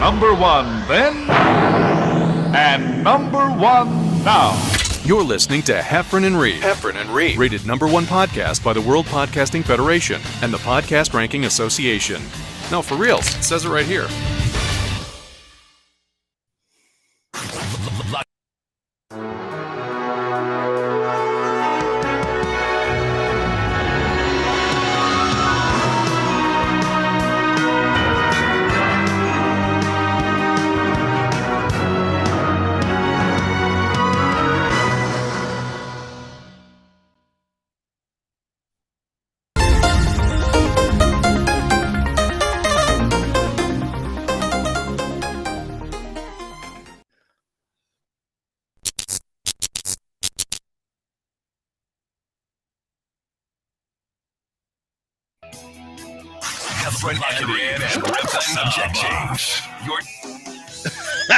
number one then, and number one now. You're listening to Heffron and Reep. Heffron and Reep. Rated number one podcast by the World Podcasting Federation and the Podcast Ranking Association. No, for reals. It says it right here.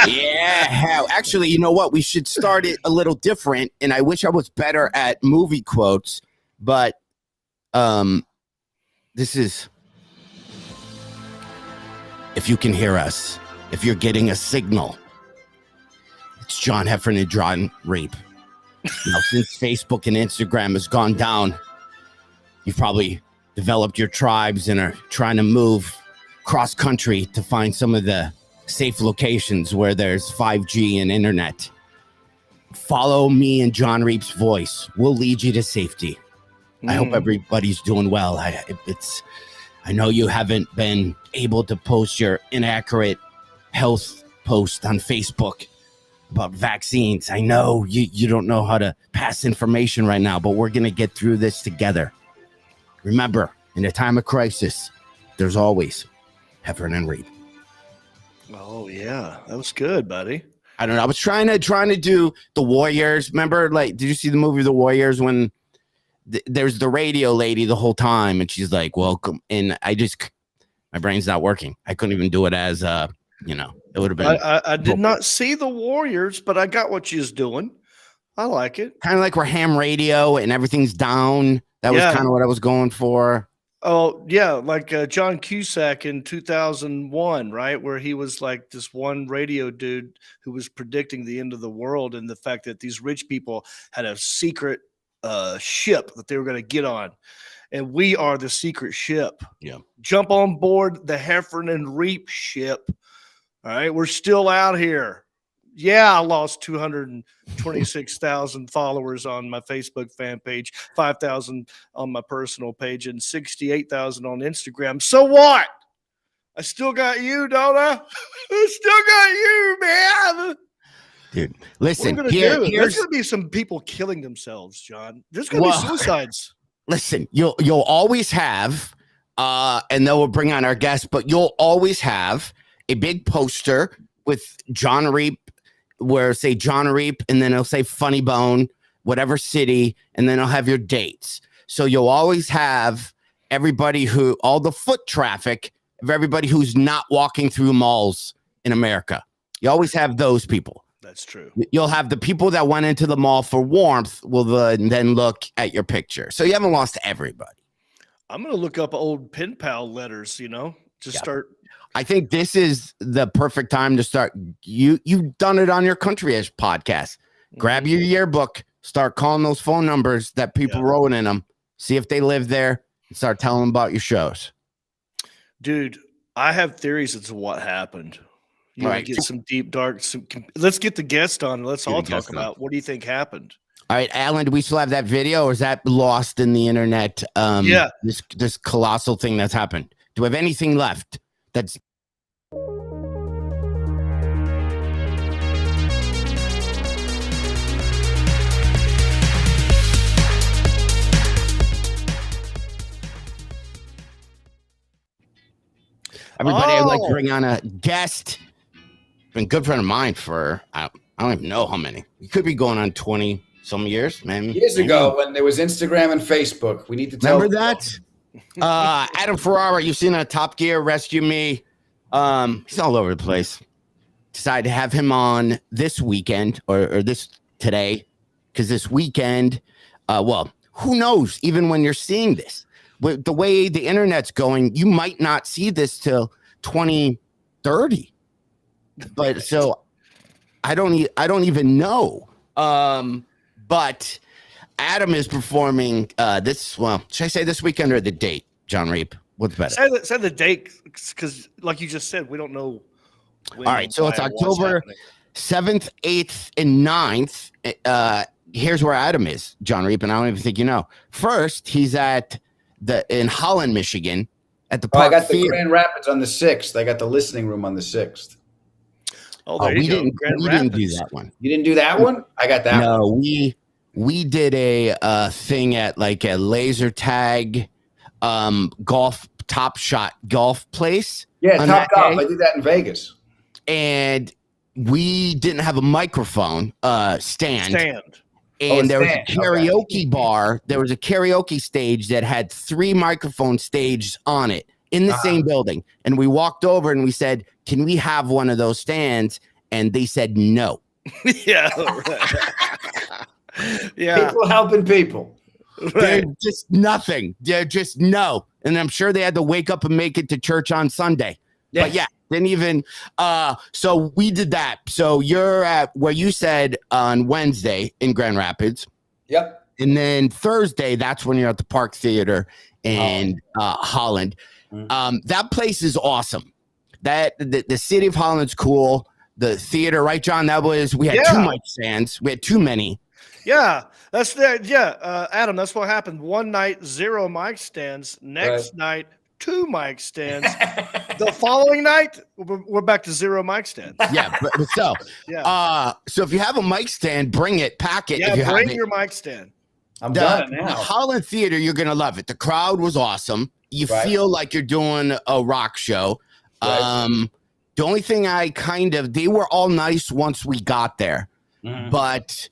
Yeah, actually, you know what? We should start it a little different, and I wish I was better at movie quotes, but this is, if you can hear us, if you're getting a signal, it's John Heffron and John Reep. Now, since Facebook and Instagram has gone down, you've probably developed your tribes and are trying to move cross country to find some of the safe locations where there's 5G and internet. Follow me and John Reep's voice. We'll lead you to safety. I hope everybody's doing well. I know you haven't been able to post your inaccurate health post on Facebook about vaccines. I know you don't know how to pass information right now, but we're going to get through this together. Remember, in a time of crisis, there's always Heffron and Reep. Oh, yeah. That was good, buddy. I don't know. I was trying to do The Warriors. Remember, did you see the movie The Warriors when there's the radio lady the whole time and she's like, welcome. And my brain's not working. I couldn't even do it as, it would have been. I did not see The Warriors, but I got what she's doing. I like it. Kind of like we're ham radio and everything's down. That was kind of what I was going for. Oh, yeah, like John Cusack in 2001, right, where he was like this one radio dude who was predicting the end of the world and the fact that these rich people had a secret ship that they were going to get on. And we are the secret ship. Yeah. Jump on board the Heffron and Reep ship. All right, we're still out here. Yeah, I lost 226,000 followers on my Facebook fan page, 5,000 on my personal page, and 68,000 on Instagram. So what? I still got you, don't I? I still got you, man. Dude, listen. There's going to be some people killing themselves, John. There's going to be suicides. Listen, you'll always have, and then we'll bring on our guests, but you'll always have a big poster with John Reep, where say John Reep, and then it'll say Funny Bone, whatever city, and then it'll have your dates. So you'll always have all the foot traffic of everybody who's not walking through malls in America. You always have those people. That's true. You'll have the people that went into the mall for warmth will then look at your picture. So you haven't lost everybody. I'm going to look up old pen pal letters, start. I think this is the perfect time to start. You've done it on your Country-ish podcast. Grab your yearbook, start calling those phone numbers that people wrote in them, see if they live there, and start telling them about your shows. Dude, I have theories as to what happened. Right. Get some deep, dark. Let's get the guest on. Let's all talk about what do you think happened. All right, Alan, do we still have that video, or is that lost in the internet? This colossal thing that's happened. Do we have anything left? That's everybody. I'd like to bring on a guest. Been a good friend of mine for I don't even know how many. You could be going on 20 some years, man. Years ago, when there was Instagram and Facebook, we need to tell. Remember that? Adam Ferrara, you've seen Top Gear, Rescue Me. He's all over the place. Decided to have him on this weekend or this today, because this weekend, who knows? Even when you're seeing this, with the way the internet's going, you might not see this till 2030. but so I don't even know. But Adam is performing should I say this weekend or the date, John Reep? What's better? Say the date, because like you just said, we don't know. All right, so it's October 7th, 8th, and 9th. Here's where Adam is, John Reep, and I don't even think you know. First, he's in Holland, Michigan, at the Park I got the Theater. Grand Rapids on the 6th. I got the listening room on the 6th. Oh, there you go. We didn't do that one. You didn't do that one? I got that one. No, we did a thing at like a laser tag golf Top Shot golf place. Yeah, Top Golf. I did that in Vegas. And we didn't have a microphone stand. And there was a karaoke bar. There was a karaoke stage that had 3 microphone stages on it in the same building. And we walked over and we said, can we have one of those stands? And they said no. Yeah. Yeah. People helping people. They're just nothing. They're just no. And I'm sure they had to wake up and make it to church on Sunday. Yeah. But yeah, didn't even. So we did that. So you're at where you said on Wednesday in Grand Rapids. Yep. And then Thursday, that's when you're at the Park Theater in Holland. That place is awesome. The city of Holland's cool. The theater, right, John? We had 2 mic stands. We had too many. Yeah, that's that. Yeah, Adam, that's what happened. One night, 0 mic stands. Next night, 2 mic stands. The following night, we're back to 0 mic stands. Yeah, so if you have a mic stand, bring it, pack it. Yeah, if you bring have your mic stand. I'm done The now. Holland Theater, you're gonna love it. The crowd was awesome. You feel like you're doing a rock show. Right. The only thing they were all nice once we got there, but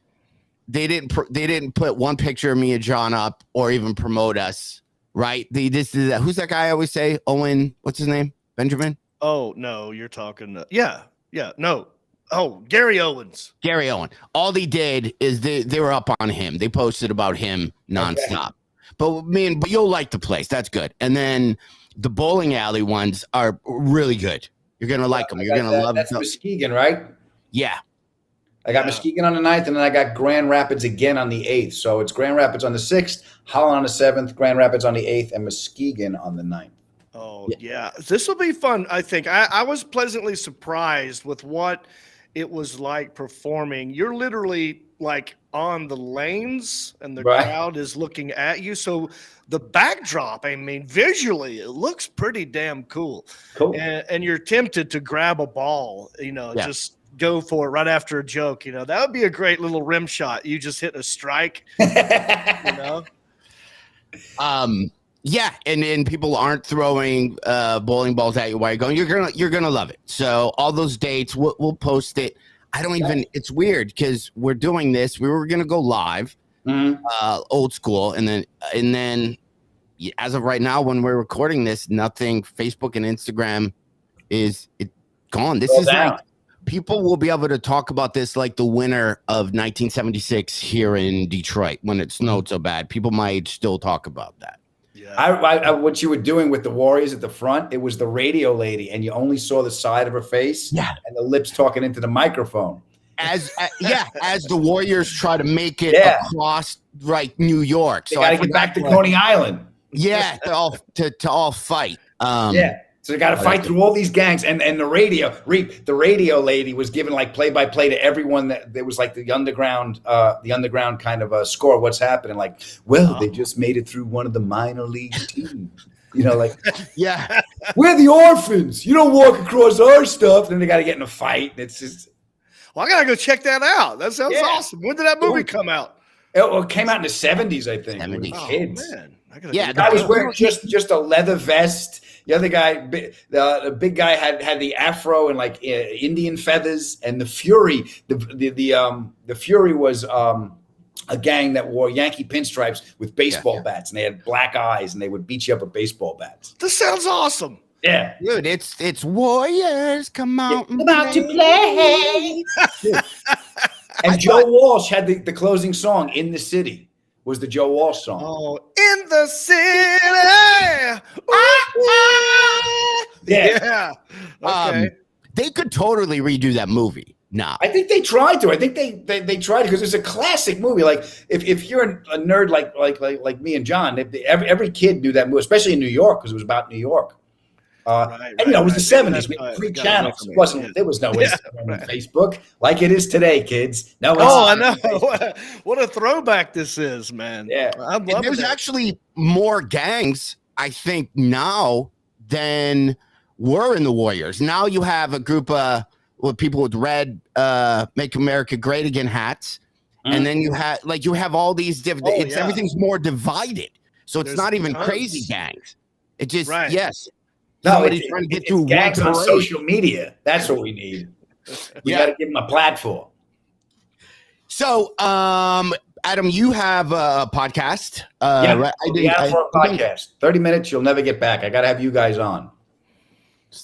they didn't put one picture of me and John up or even promote us. Right? They just did that. Who's that guy I always say? Owen, what's his name? Benjamin? Oh, no, you're talking. No. Oh, Gary Owens. Gary Owen. All they did is they were up on him. They posted about him nonstop. Okay. But you'll like the place. That's good. And then the bowling alley ones are really good. You're going to like them. You're going to love them. That's Muskegon, right? Yeah. I got Muskegon on the 9th, and then I got Grand Rapids again on the 8th. So it's Grand Rapids on the 6th, Holland on the 7th, Grand Rapids on the 8th, and Muskegon on the 9th. Oh, yeah. This will be fun, I think. I was pleasantly surprised with what it was like performing. You're literally like on the lanes, and the crowd is looking at you. So the backdrop, visually, it looks pretty damn cool. And you're tempted to grab a ball, just go for it right after a joke. That would be a great little rim shot. You just hit a strike, Yeah, and people aren't throwing bowling balls at you while you're going. You're gonna love it. So all those dates, we'll post it. It's weird because we're doing this. We were gonna go live, old school, and then as of right now, when we're recording this, nothing. Facebook and Instagram is gone. This is like people will be able to talk about this like the winter of 1976 here in Detroit when it snowed so bad. People my age still talk about that. I what you were doing with the Warriors at the front, it was the radio lady, and you only saw the side of her face and the lips talking into the microphone. As the Warriors try to make it across New York. They got to get back to Coney Island. Yeah, to all fight. So they got to fight through all these gangs, and the radio lady was giving like play-by-play to everyone. That there was like the underground kind of a score. What's happening? Like, they just made it through one of the minor league teams. We're the orphans. You don't walk across our stuff. Then they got to get in a fight. It's just. Well, I gotta go check that out. That sounds awesome. When did that movie come out? It came out in the 70s, I think. 70s. Oh, kids. Man. The guy was wearing just a leather vest. The other guy, the big guy, had the afro and like Indian feathers. And the Fury, the Fury was a gang that wore Yankee pinstripes with baseball bats, and they had black eyes, and they would beat you up with baseball bats. This sounds awesome. Yeah, dude, it's Warriors come out about to play. And Joe Walsh had the closing song, "In the City." Was the Joe Walsh song? Oh, in the city. Yeah. Okay. they could totally redo that movie now. I think they tried to. I think they tried because it's a classic movie. Like if you're a nerd like me and John, every kid knew that movie, especially in New York because it was about New York. And it was the 70s. We had 3 channels. There was no Instagram and Facebook like it is today, kids. No. I know. What a throwback this is, man. Yeah. I'm loving There's actually more gangs, I think, now than were in the Warriors. Now you have a group of people with red "Make America Great Again" hats, and then you have all these different. Everything's more divided, so it's not even crazy gangs. It just yes. No, Somebody's trying to get through gangs on social media. That's what we need. We got to give them a platform. So, Adam, you have a podcast. Right? For a podcast. 30 minutes, you'll never get back. I got to have you guys on.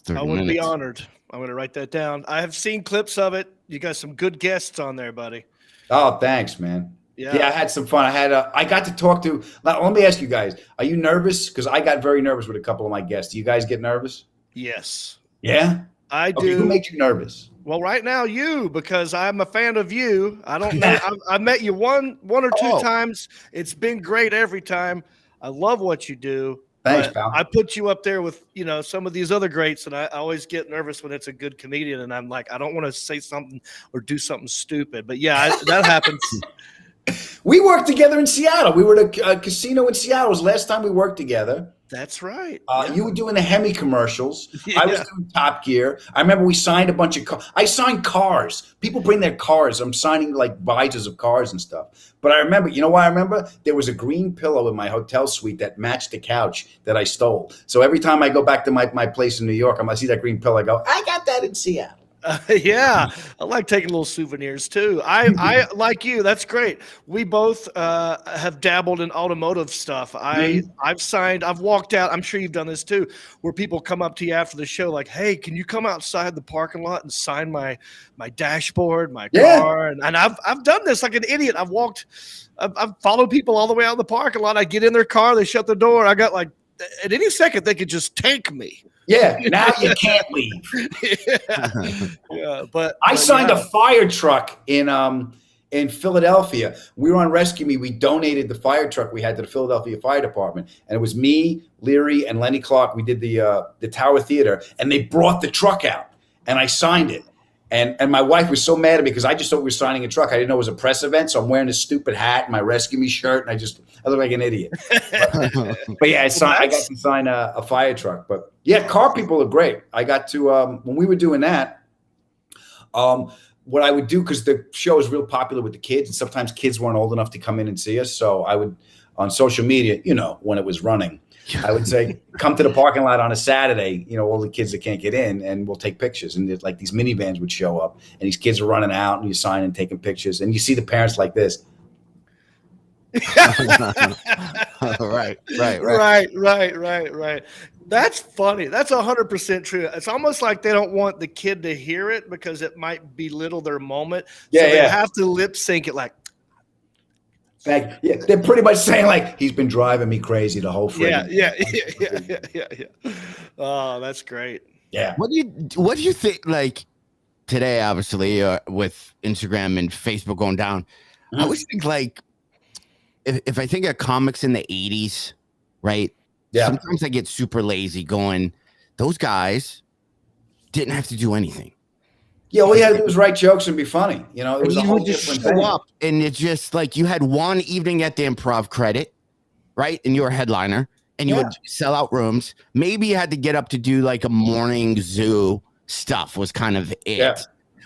I would be honored. I'm going to write that down. I have seen clips of it. You got some good guests on there, buddy. Oh, thanks, man. Yeah, I had some fun. I got to talk to. Let me ask you guys: are you nervous? Because I got very nervous with a couple of my guests. Do you guys get nervous? Yes. Yeah, I do. Who makes you nervous? Well, right now you, because I'm a fan of you. I don't know. I met you one or two times. It's been great every time. I love what you do. Thanks, pal. I put you up there with some of these other greats, and I always get nervous when it's a good comedian, and I'm like, I don't want to say something or do something stupid. But yeah, that happens. We worked together in Seattle. We were at a casino in Seattle. It was the last time we worked together. That's right. You were doing the Hemi commercials. Yeah. I was doing Top Gear. I remember we signed a bunch of cars. I signed cars. People bring their cars. I'm signing like visors of cars and stuff. But I remember, you know why I remember? There was a green pillow in my hotel suite that matched the couch that I stole. So every time I go back to my place in New York, I see that green pillow. I go, I got that in Seattle. I like taking little souvenirs too. I like you. That's great. We both have dabbled in automotive stuff. I've walked out. I'm sure you've done this too, where people come up to you after the show, like, "Hey, can you come outside the parking lot and sign my dashboard, my car?" And I've done this like an idiot. I've followed people all the way out of the parking lot. I get in their car, they shut the door. I got like, at any second they could just tank me. Yeah, now you can't leave. But I signed a fire truck in Philadelphia. We were on Rescue Me. We donated the fire truck we had to the Philadelphia Fire Department, and it was me, Leary, and Lenny Clark. We did the Tower Theater, and they brought the truck out, and I signed it. And my wife was so mad at me because I just thought we were signing a truck. I didn't know it was a press event, so I'm wearing this stupid hat and my Rescue Me shirt, and I look like an idiot. But yeah, I got to sign a fire truck. But yeah, car people are great. I got to when we were doing that. What I would do, because the show is real popular with the kids, and sometimes kids weren't old enough to come in and see us, so I would on social media, when it was running. I would say, come to the parking lot on a Saturday, all the kids that can't get in, and we'll take pictures. And like these minivans would show up, and these kids are running out, and you sign and taking pictures, and you see the parents like this. Right. That's funny. That's 100% true. It's almost like they don't want the kid to hear it because it might belittle their moment. So they have to lip sync it like. They're pretty much saying like, he's been driving me crazy the whole freaking. Yeah. Oh, that's great. Yeah. What do you think? Like today, obviously, with Instagram and Facebook going down, I always think like if I think of comics in the 80s, right? Yeah. Sometimes I get super lazy going, those guys didn't have to do anything. Yeah, all you had to do was write jokes and be funny. It was a whole different thing. Up, and it's just like you had one evening at the Improv credit, right? And you were a headliner, and you would sell out rooms. Maybe you had to get up to do like a morning zoo stuff was kind of it. Yeah.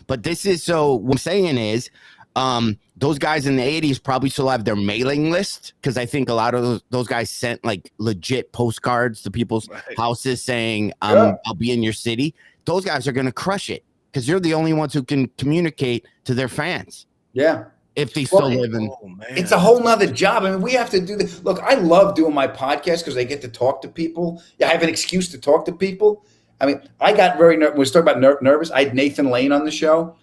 But this is so what I'm saying is those guys in the 80s probably still have their mailing list because I think a lot of those guys sent like legit postcards to people's houses saying, I'll be in your city. Those guys are going to crush it. Because you're the only ones who can communicate to their fans. Yeah. If they still live in. It's a whole nother job. I mean, we have to do this. Look, I love doing my podcast because I get to talk to people. Yeah, I have an excuse to talk to people. I mean, I got very nervous. When we talking about nervous, I had Nathan Lane on the show.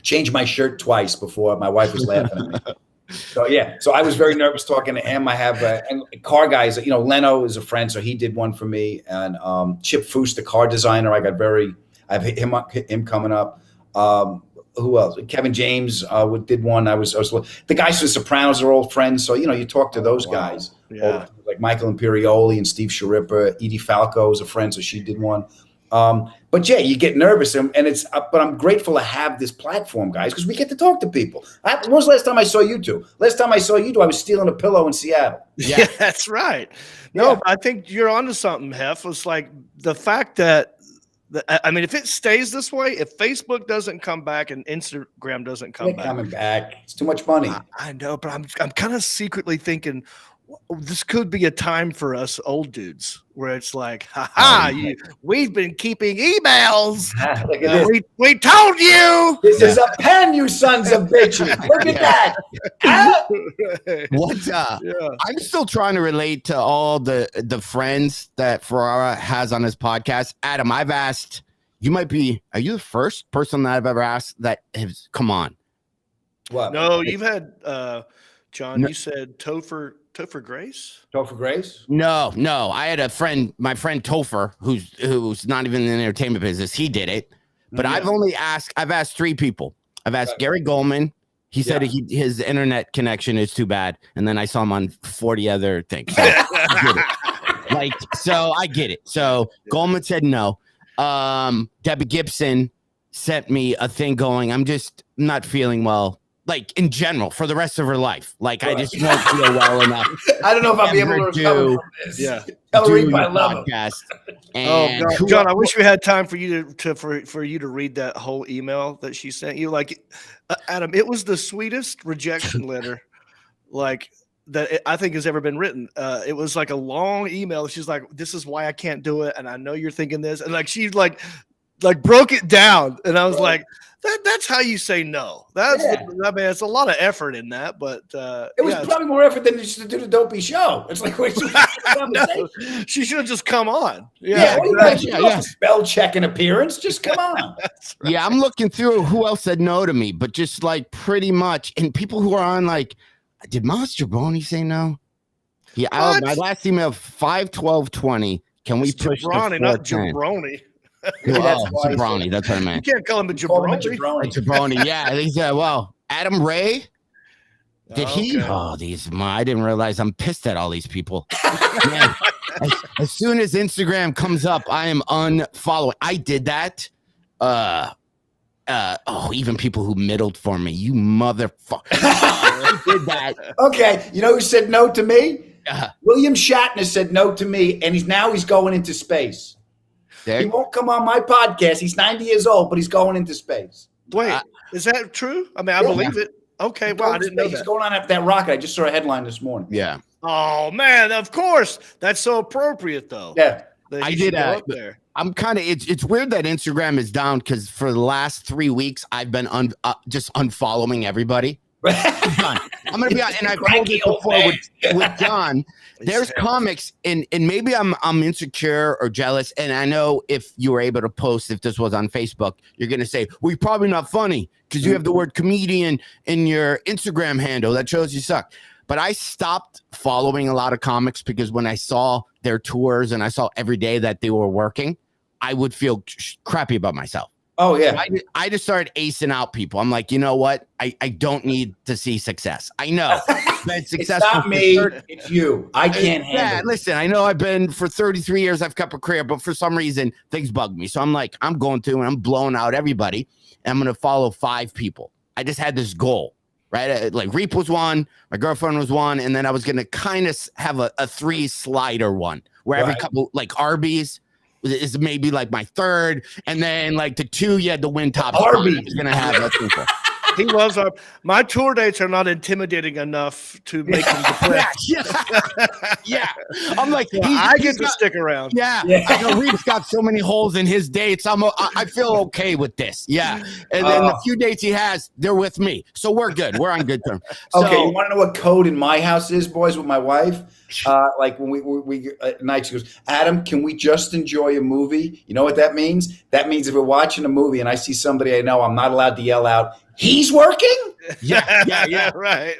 Changed my shirt twice before. My wife was laughing at me. So I was very nervous talking to him. I have and car guys, Leno is a friend, so he did one for me. And Chip Foose, the car designer, I got very I have him coming up. Who else? Kevin James did one. I was the guys from The Sopranos are old friends, so you talk to those guys. Yeah. Like Michael Imperioli and Steve Sharippa. Edie Falco is a friend, so she did one. But yeah, you get nervous, and it's. But I'm grateful to have this platform, guys, because we get to talk to people. When was the last time I saw you two? Last time I saw you two, I was stealing a pillow in Seattle. Yeah, that's right. No, but I think you're onto something, Heff. It's like the fact that. I mean, if it stays this way, if Facebook doesn't come back and Instagram doesn't come back, coming back, it's too much money. I know, but I'm kind of secretly thinking this could be a time for us old dudes where it's like, we've been keeping emails. Look at this. We told you. This is a pen, you sons of bitches. Look at that. I'm still trying to relate to all the friends that Ferrara has on his podcast. Adam, I've asked, are you the first person that I've ever asked that has come on? What? No, you've had, John, you said Topher Grace? Topher Grace? No. I had a friend, my friend Topher, who's not even in the entertainment business. He did it. But I've asked 3 people. I've asked Gary Goldman. He said his internet connection is too bad. And then I saw him on 40 other things. So I get it. So Goldman said no. Debbie Gibson sent me a thing going, I'm just not feeling well. Like in general, for the rest of her life, like I just won't feel well enough. I don't know if I'll be able to recover from this. Yeah, Tell Reep I love him. And John, I wish we had time for you for you to read that whole email that she sent you. Like, Adam, it was the sweetest rejection letter, like that I think has ever been written. It was like a long email. She's like, "This is why I can't do it," and I know you're thinking this, and like she like broke it down, and I was like. That's how you say no. I mean, it's a lot of effort in that, but it was probably more effort than just to do the dopey show. It's like no, she should have just come on. Spell check and appearance. Just come on. Right. Yeah, I'm looking through who else said no to me, but just like pretty much, and people who are on like, did Miles Jabroni say no? Yeah, my last email 5/12/20. Can we push Jabroni, not Jabroni? Jabroni, that's what I meant. You can't call him a Jabroni. Jabroni, yeah. He said, well, Adam Ray, did he? Oh, I didn't realize I'm pissed at all these people. Man, as soon as Instagram comes up, I am unfollowing. I did that. Even people who middled for me, you motherfucker. I did that. Okay, you know who said no to me? William Shatner said no to me, and he's going into space. He won't come on my podcast. He's 90 years old, but he's going into space. Wait, is that true? I mean, I believe it. Okay, well, I didn't know that. He's going on after that rocket. I just saw a headline this morning. Yeah. Oh, man, of course. That's so appropriate, though. Yeah. I did up there. I'm kind of it's weird that Instagram is down because for the last 3 weeks, I've been just unfollowing everybody. I'm gonna be honest, and I've told you before with John. There's comics, and maybe I'm insecure or jealous. And I know if you were able to post, if this was on Facebook, you're gonna say, "Well, you're probably not funny because you have the word comedian in your Instagram handle. That shows you suck." But I stopped following a lot of comics because when I saw their tours and I saw every day that they were working, I would feel crappy about myself. Oh, yeah. I just started acing out people. I'm like, you know what? I don't need to see success. I know. It's not me. It's you. I can't handle it. Listen, I know I've been for 33 years. I've kept a career, but for some reason, things bug me. So I'm like, I'm going to, and I'm blowing out everybody. And I'm going to follow 5 people. I just had this goal, right? Like Reep was one. My girlfriend was one. And then I was going to kind of have a 3 slider one where every couple, like Arby's, is maybe like my 3rd, and then like the 2 you had to win top. Arby's is gonna have that simple. He loves my tour dates are not intimidating enough to make him depressed. Yeah. I'm like, I get to stick around. Yeah. I know Reep's got so many holes in his dates. I feel okay with this. Yeah. And then the few dates he has, they're with me. So we're good. We're on good terms. Okay. You want to know what code in my house is, boys, with my wife? Like when we at night, she goes, Adam, can we just enjoy a movie? You know what that means? That means if we're watching a movie and I see somebody I know, I'm not allowed to yell out, "He's working?" Yeah. Right.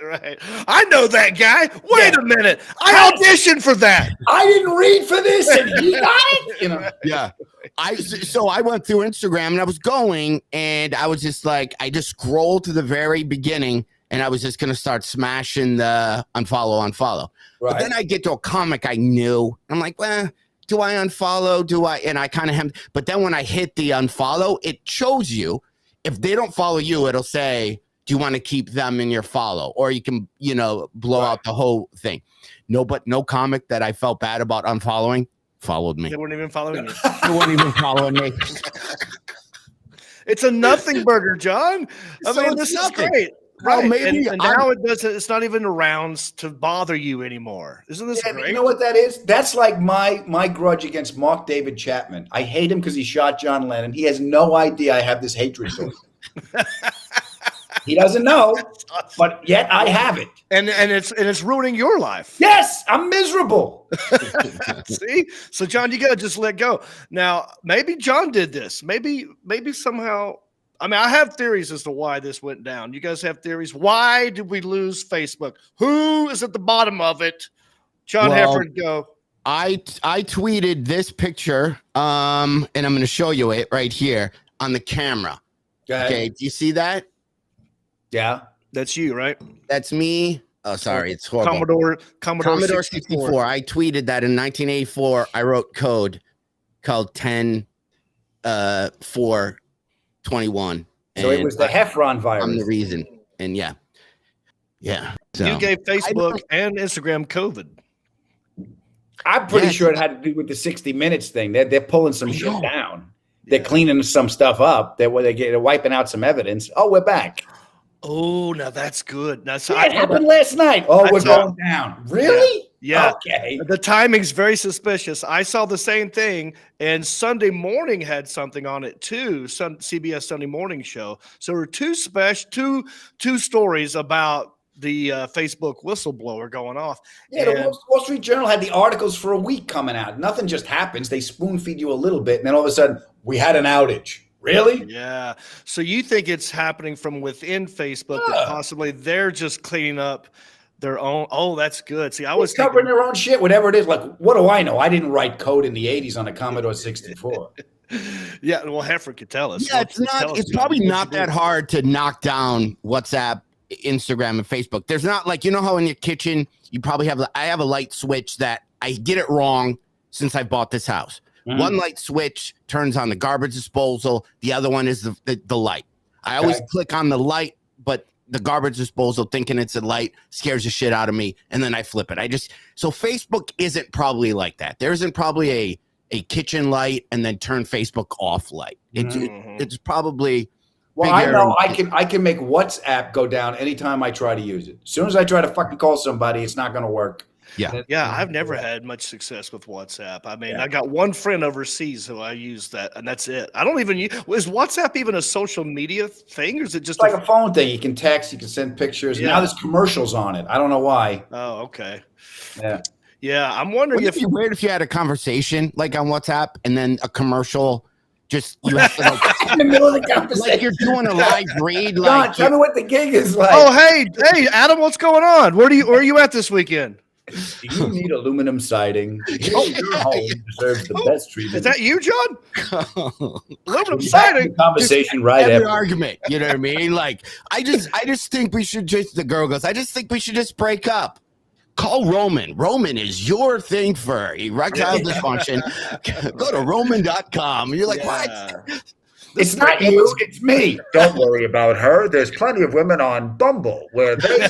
I know that guy. Wait a minute. I auditioned for that. I didn't read for this, and he got it. You know. Yeah. So I went through Instagram and I was going, and I was just like, I just scrolled to the very beginning, and I was just gonna start smashing the unfollow. Right. But then I get to a comic I knew. I'm like, well, do I unfollow? Do I? And I kind of but then when I hit the unfollow, it shows you if they don't follow you, it'll say, do you want to keep them in your follow? Or you can, blow out the whole thing. No, but no comic that I felt bad about unfollowing followed me. They weren't even following you. They weren't even following me. It's a nothing burger, John. I So mean, it's this nothing. is great. Well, Right. maybe and now it doesn't. It's not even around to bother you anymore. Isn't this great? You know what that is? That's like my grudge against Mark David Chapman. I hate him because he shot John Lennon. He has no idea I have this hatred for him. He doesn't know, but yet I have it. And it's ruining your life. Yes, I'm miserable. See? So John, you gotta just let go. Now, maybe John did this. Maybe somehow. I mean, I have theories as to why this went down. You guys have theories? Why did we lose Facebook? Who is at the bottom of it? John Heffron, go. I tweeted this picture, and I'm going to show you it right here on the camera. Okay, do you see that? Yeah. That's you, right? That's me. Oh, sorry, it's horrible. Commodore 64. I tweeted that in 1984. I wrote code called 10-421. So it was the Heffron virus. I'm the reason. And yeah. So, you gave Facebook and Instagram COVID. I'm pretty sure it had to do with the 60 Minutes thing. They're pulling some shit down. They're cleaning some stuff up. They're wiping out some evidence. Oh, we're back. Oh, now that's good. Now, so it happened last night. Oh, we're going down. Really? Yeah. Okay. The timing's very suspicious. I saw the same thing, and Sunday Morning had something on it too. CBS Sunday Morning show. So there were two stories about the Facebook whistleblower going off. Yeah, the Wall Street Journal had the articles for a week coming out. Nothing just happens. They spoon feed you a little bit, and then all of a sudden, we had an outage. Really? Yeah. So you think it's happening from within Facebook that possibly they're just cleaning up their own. Oh, that's good. See, I was covering their own shit, whatever it is. Like, what do I know? I didn't write code in the 80s on a Commodore 64. Yeah, well, Heffron could tell us. Yeah, it's probably not that hard to knock down WhatsApp, Instagram, and Facebook. There's not like, how in your kitchen, you probably I have a light switch that I get it wrong since I bought this house. One light switch turns on the garbage disposal. The other one is the light. I always click on the light, but the garbage disposal, thinking it's a light, scares the shit out of me, and then I flip it. So Facebook isn't probably like that. There isn't probably a kitchen light and then turn Facebook off light. It's probably. Well, I know I can make WhatsApp go down anytime I try to use it. As soon as I try to fucking call somebody, it's not going to work. Yeah, I've never had much success with WhatsApp. I mean, I got one friend overseas who I use that, and that's it. I don't even use. Is WhatsApp even a social media thing, or is it just like a phone thing? You can text, you can send pictures. Yeah. Now there's commercials on it. I don't know why. Oh, okay. Yeah. I'm wondering if it'd be weird if you had a conversation like on WhatsApp and then a commercial. Just you have to in the middle of the conversation, like you're doing a live read. John, tell me what the gig is like. Oh, hey, Adam, what's going on? Where are you at this weekend? Do you need aluminum siding? Your home deserves the best treatment. Is that you, John? Aluminum siding. Conversation right every after argument. You know what I mean? Like I just think we should the girl goes. I just think we should just break up. Call Roman. Roman is your thing for erectile dysfunction. Go to Roman.com. You're like, what? It's not you, it's me. Don't worry about her. There's plenty of women on Bumble where they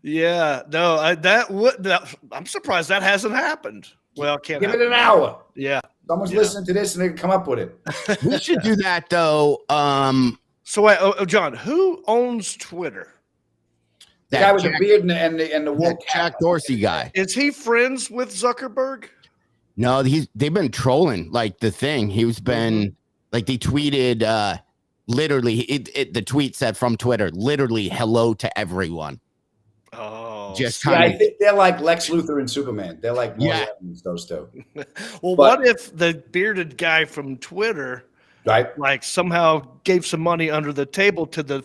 Yeah, no, I'm surprised that hasn't happened. Well, can't give it an hour. Yeah, someone's listening to this and they can come up with it. We should do that though. So wait, John, who owns Twitter? The guy with the beard and the wolf. Jack Dorsey guy. Is he friends with Zuckerberg? No, they've been trolling like the thing. He's been like they tweeted. Literally, the tweet said from Twitter, literally, hello to everyone. Oh, just I think they're like Lex Luthor and Superman. They're like those two. Well, what if the bearded guy from Twitter Right. like somehow gave some money under the table to the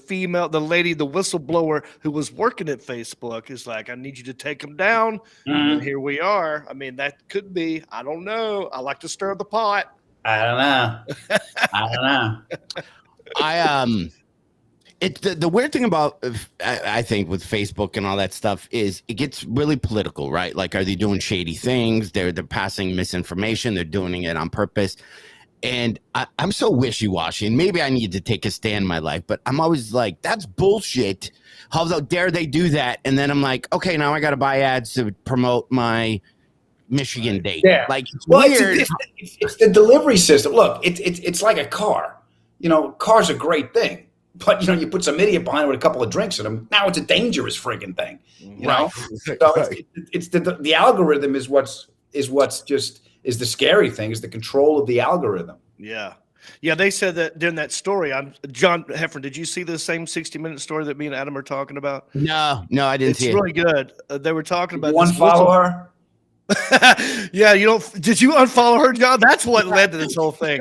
lady, the whistleblower who was working at Facebook. Is like, I need you to take them down. And here we are. I mean, that could be. I don't know. I like to stir the pot. I don't know. It's the weird thing about, I think, with Facebook and all that stuff is it gets really political, right? Like, are they doing shady things? They're passing misinformation. They're doing it on purpose. And I'm so wishy-washy, and maybe I need to take a stand in my life, but I'm always like, that's bullshit. How dare they do that? And then I'm like, okay, now I got to buy ads to promote my Michigan date. Yeah. Like, it's well, weird. It's the delivery system. Look, it's like a car. You know, car's a great thing. But, you know, you put some idiot behind it with a couple of drinks in them. Now it's a dangerous friggin' thing. You know? So it's the algorithm is the scary thing, is the control of the algorithm. Yeah. Yeah, they said that during that story. John Heffron, did you see the same 60-minute story that me and Adam are talking about? No, I didn't see it. It's really good. They were talking about One follower. Yeah, did you unfollow her, John? That's what led to this whole thing.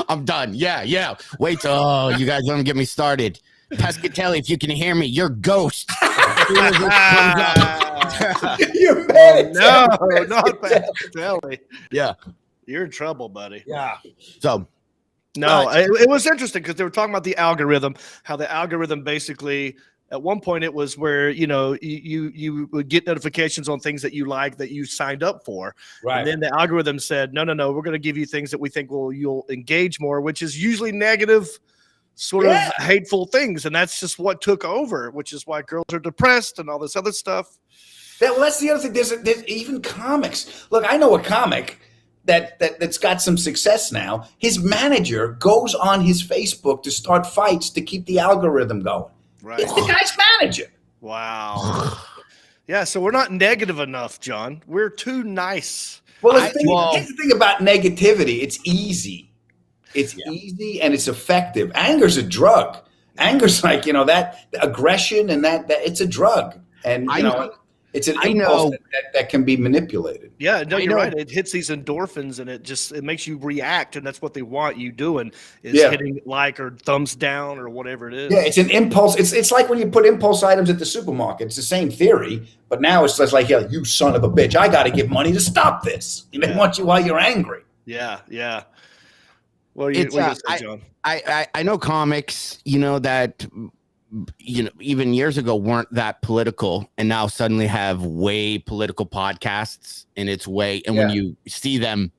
I'm done. Yeah. Wait till you guys don't get me started. Pescatelli, if you can hear me, you're ghost. You're mad. No, not Pescatelli. Yeah. You're in trouble, buddy. Yeah. So no, it was interesting because they were talking about the algorithm, how the algorithm basically, at one point it was where, you know, you would get notifications on things that you like, that you signed up for. Right. And then the algorithm said, no, we're going to give you things that we think you'll engage more, which is usually negative, sort of hateful things. And that's just what took over, which is why girls are depressed and all this other stuff. Well, that's the other thing. There's even comics. Look, I know a comic that's got some success now. His manager goes on his Facebook to start fights to keep the algorithm going. Right. It's the guy's manager. Wow. Yeah, so we're not negative enough, John. We're too nice. Well, here's the thing about negativity. It's easy. It's easy and it's effective. Anger's a drug. Anger's like, you know, that aggression and that it's a drug. And, you know, it's an impulse that can be manipulated. Yeah, no, you're right. It hits these endorphins and it makes you react, and that's what they want you doing, is hitting like or thumbs down or whatever it is. Yeah, it's an impulse. It's like when you put impulse items at the supermarket. It's the same theory, but now it's just like, you son of a bitch, I got to give money to stop this. They want you while you're angry. Yeah. What do you say, John? I know comics, you know, that, you know, even years ago weren't that political, and now suddenly have way political podcasts in its way. And when you see them,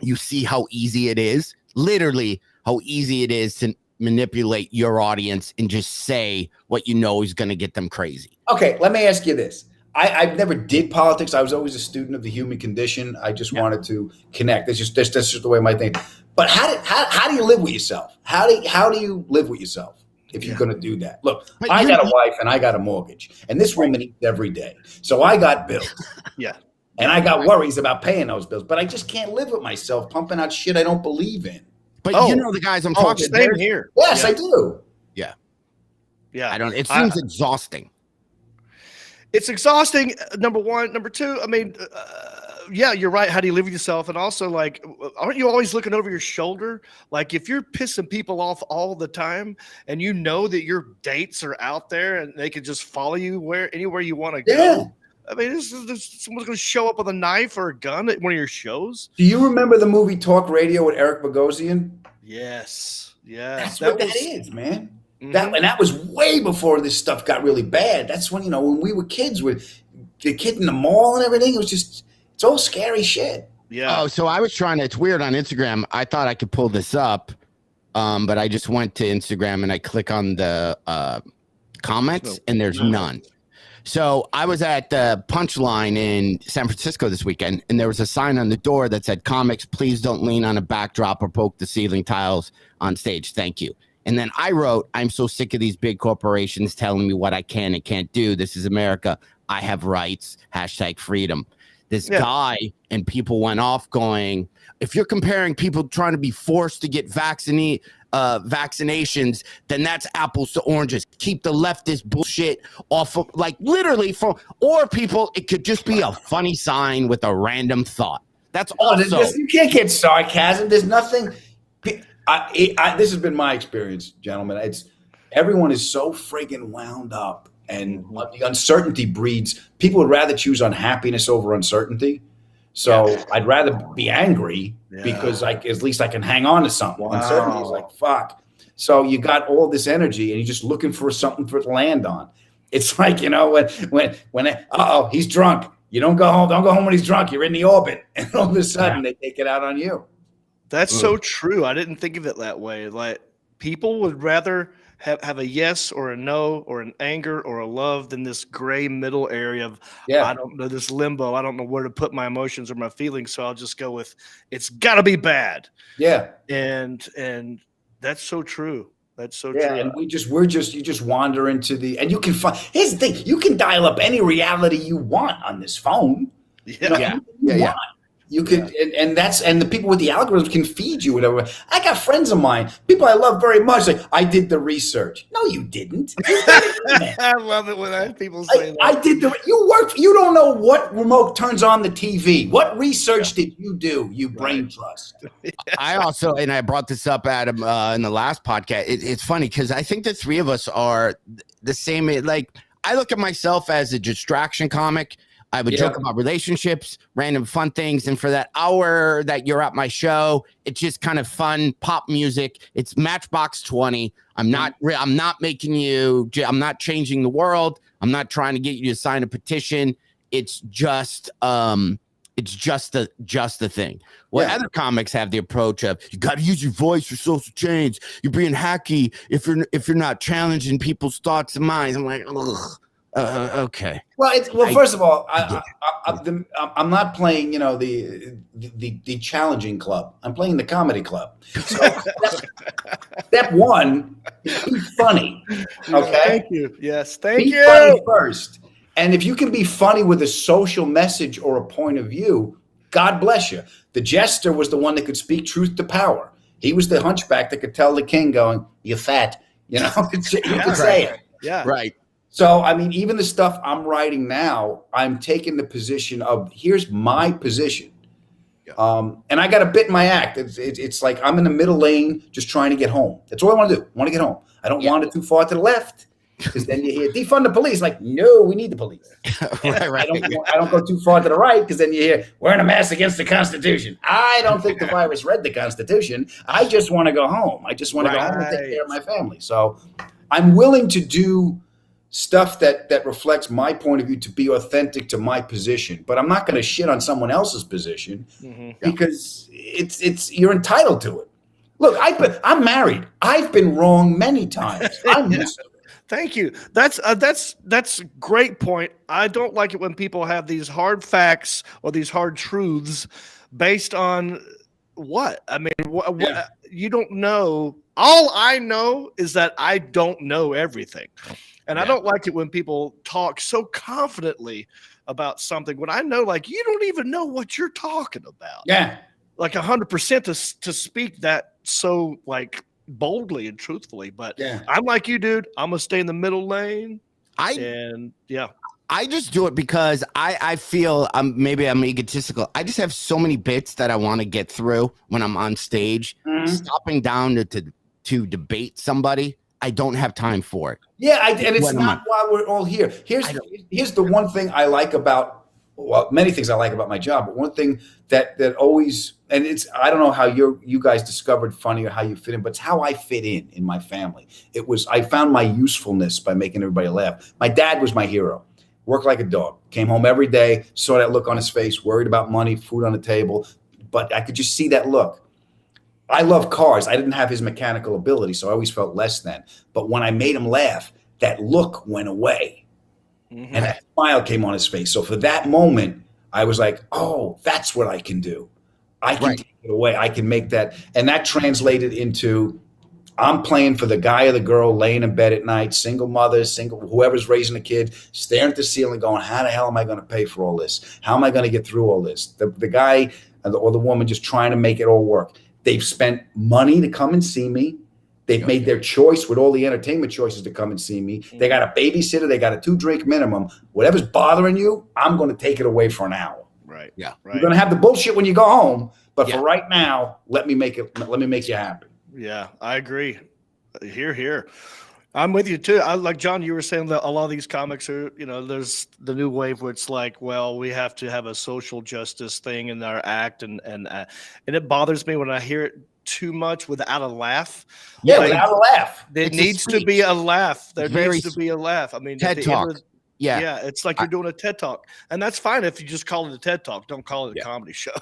you see how easy it is, literally how easy it is to manipulate your audience and just say what you know is going to get them crazy. Okay, let me ask you this. I never did politics. I was always a student of the human condition. I just wanted to connect. That's just the way my thing. But how do you live with yourself? How do you live with yourself if you're going to do that? Look, I got a wife and I got a mortgage, and this woman eats every day. So I got bills. Yeah. And I got worries about paying those bills, but I just can't live with myself pumping out shit I don't believe in. But you know the guys I'm talking to. Same here. Yes, I do. Yeah. It seems exhausting. It's exhausting, number one. Number two, I mean, you're right. How do you live with yourself? And also, like, aren't you always looking over your shoulder? Like, if you're pissing people off all the time and you know that your dates are out there and they can just follow you anywhere you want to go. I mean, someone's going to show up with a knife or a gun at one of your shows. Do you remember the movie Talk Radio with Eric Bogosian? Yes. That's what that is, man. Mm-hmm. That was way before this stuff got really bad. That's when, you know, when we were kids with the kid in the mall and everything, it's all scary shit. Yeah. Oh, so I was it's weird on Instagram. I thought I could pull this up, but I just went to Instagram and I click on the comments and there's none. So I was at the Punchline in San Francisco this weekend, and there was a sign on the door that said, "Comics, please don't lean on a backdrop or poke the ceiling tiles on stage. Thank you." And then I wrote, "I'm so sick of these big corporations telling me what I can and can't do. This is America. I have rights. #freedom." This guy and people went off going, if you're comparing people trying to be forced to get vaccinations, then that's apples to oranges. Keep the leftist bullshit off of, like, literally or people, it could just be a funny sign with a random thought. That's also. You can't get sarcasm. There's nothing. This has been my experience, gentlemen. Everyone is so friggin' wound up, and the uncertainty breeds. People would rather choose unhappiness over uncertainty. So I'd rather be angry because at least I can hang on to something. Wow. Uncertainty is like, fuck. So you got all this energy and you're just looking for something for it to land on. It's like, when he's drunk. You don't go home. Don't go home when he's drunk. You're in the orbit. And all of a sudden they take it out on you. That's so true. I didn't think of it that way. Like, people would rather have a yes or a no or an anger or a love than this gray middle area of, I don't know, this limbo. I don't know where to put my emotions or my feelings. So I'll just go with, it's gotta be bad. Yeah. And that's so true. That's so true. And you just wander into and you can find, here's the thing, you can dial up any reality you want on this phone. Yeah. You could, and the people with the algorithms can feed you whatever. I got friends of mine, people I love very much. Like, I did the research. No, you didn't. I love it when people say that. I did you worked. You don't know what remote turns on the TV. What research did you do? You brain trust. I also, and I brought this up, Adam, in the last podcast. It's funny because I think the three of us are the same. Like, I look at myself as a distraction comic. I would joke about relationships, random fun things. And for that hour that you're at my show, it's just kind of fun pop music. It's Matchbox 20. I'm not making you, I'm not changing the world. I'm not trying to get you to sign a petition. It's just the thing. Well, other comics have the approach of, you got to use your voice for social change. You're being hacky if you're not challenging people's thoughts and minds. I'm like, ugh. Okay. Well, first of all, I'm not playing, the challenging club. I'm playing the comedy club. So step one is be funny. Okay. Thank you. Yes. Thank you. Be funny first. And if you can be funny with a social message or a point of view, God bless you. The jester was the one that could speak truth to power. He was the hunchback that could tell the king, going, "You're fat." You could say it. Yeah. Right. So, I mean, even the stuff I'm writing now, I'm taking the position of, here's my position. And I got a bit in my act. It's like I'm in the middle lane just trying to get home. That's all I want to do. I want to get home. I don't want it too far to the left because then you hear defund the police. Like, no, we need the police. Right. I don't go too far to the right because then you hear wearing a mask against the Constitution. I don't think the virus read the Constitution. I just want to go home. I just want to go home and take care of my family. So I'm willing to do stuff that reflects my point of view to be authentic to my position, but I'm not going to shit on someone else's position because it's you're entitled to it. Look, I'm married. I've been wrong many times. I'm used to it. Thank you. That's a great point. I don't like it when people have these hard facts or these hard truths based on what? I mean, you don't know. All I know is that I don't know everything. And I don't like it when people talk so confidently about something when I know, like, you don't even know what you're talking about. Yeah. Like 100% to speak that so, like, boldly and truthfully. But I'm like you, dude. I'm going to stay in the middle lane. I just do it because I feel maybe I'm egotistical. I just have so many bits that I want to get through when I'm on stage. Stopping down to debate somebody, I don't have time for it. Yeah, and it's not why we're all here. Here's the one thing I like about, well, many things I like about my job, but one thing that always, and it's, I don't know how you guys discovered funny or how you fit in, but it's how I fit in my family. I found my usefulness by making everybody laugh. My dad was my hero. Worked like a dog. Came home every day, saw that look on his face, worried about money, food on the table, but I could just see that look. I love cars. I didn't have his mechanical ability, so I always felt less than. But when I made him laugh, that look went away. And that smile came on his face. So for that moment, I was like, oh, that's what I can do. I can take it away. I can make that. And that translated into, I'm playing for the guy or the girl laying in bed at night, single mother, whoever's raising a kid, staring at the ceiling going, how the hell am I going to pay for all this? How am I going to get through all this? The guy or the woman just trying to make it all work. They've spent money to come and see me. They've made their choice with all the entertainment choices to come and see me. They got a babysitter. They got a 2-drink minimum. Whatever's bothering you, I'm going to take it away for an hour. Right. Yeah. Right. You're going to have the bullshit when you go home, but for right now, let me make you happy. Yeah, I agree. Here. I'm with you too. I like John. You were saying that a lot of these comics are, there's the new wave where it's like, well, we have to have a social justice thing in our act, and it bothers me when I hear it too much without a laugh. Yeah, without a laugh. There It's a needs to be a laugh. There Very needs to be a laugh. I mean, TED Talk. Yeah, it's like you're doing a TED Talk, and that's fine if you just call it a TED Talk. Don't call it a comedy show.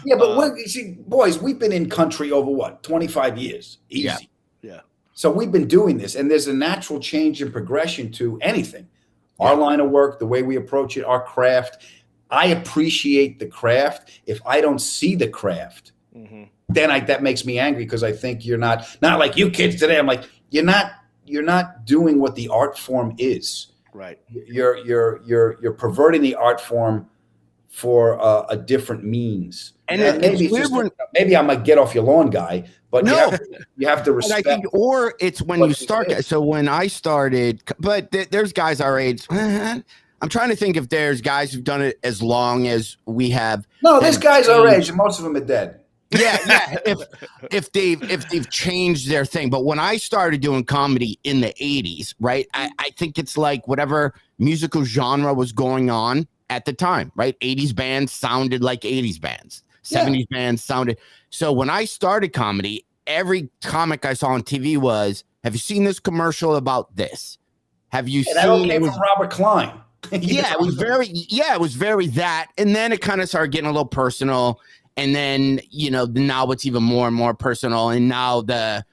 Yeah, but you see, boys, we've been in country over what, 25 years, easy. Yeah. So we've been doing this, and there's a natural change and progression to anything. Our line of work, the way we approach it, our craft. I appreciate the craft. If I don't see the craft, then that makes me angry, because I think you're not like you kids today. I'm like, you're not doing what the art form is. Right. You're perverting the art form for a different means. And maybe I'm a get off your lawn guy, but no, you have to respect. I think, or it's when you start. So when I started, but there's guys our age. I'm trying to think if there's guys who've done it as long as we have. No, there's guys our age, and most of them are dead. Yeah. If they've changed their thing. But when I started doing comedy in the 80s, right, I think it's like whatever musical genre was going on at the time, right? 80s bands sounded like 80s bands. 70s bands sounded. So when I started comedy, every comic I saw on TV was, have you seen this commercial about this? Have you seen? That all came from Robert Klein. It was very that. And then it kind of started getting a little personal. And then, now it's even more and more personal. And now the,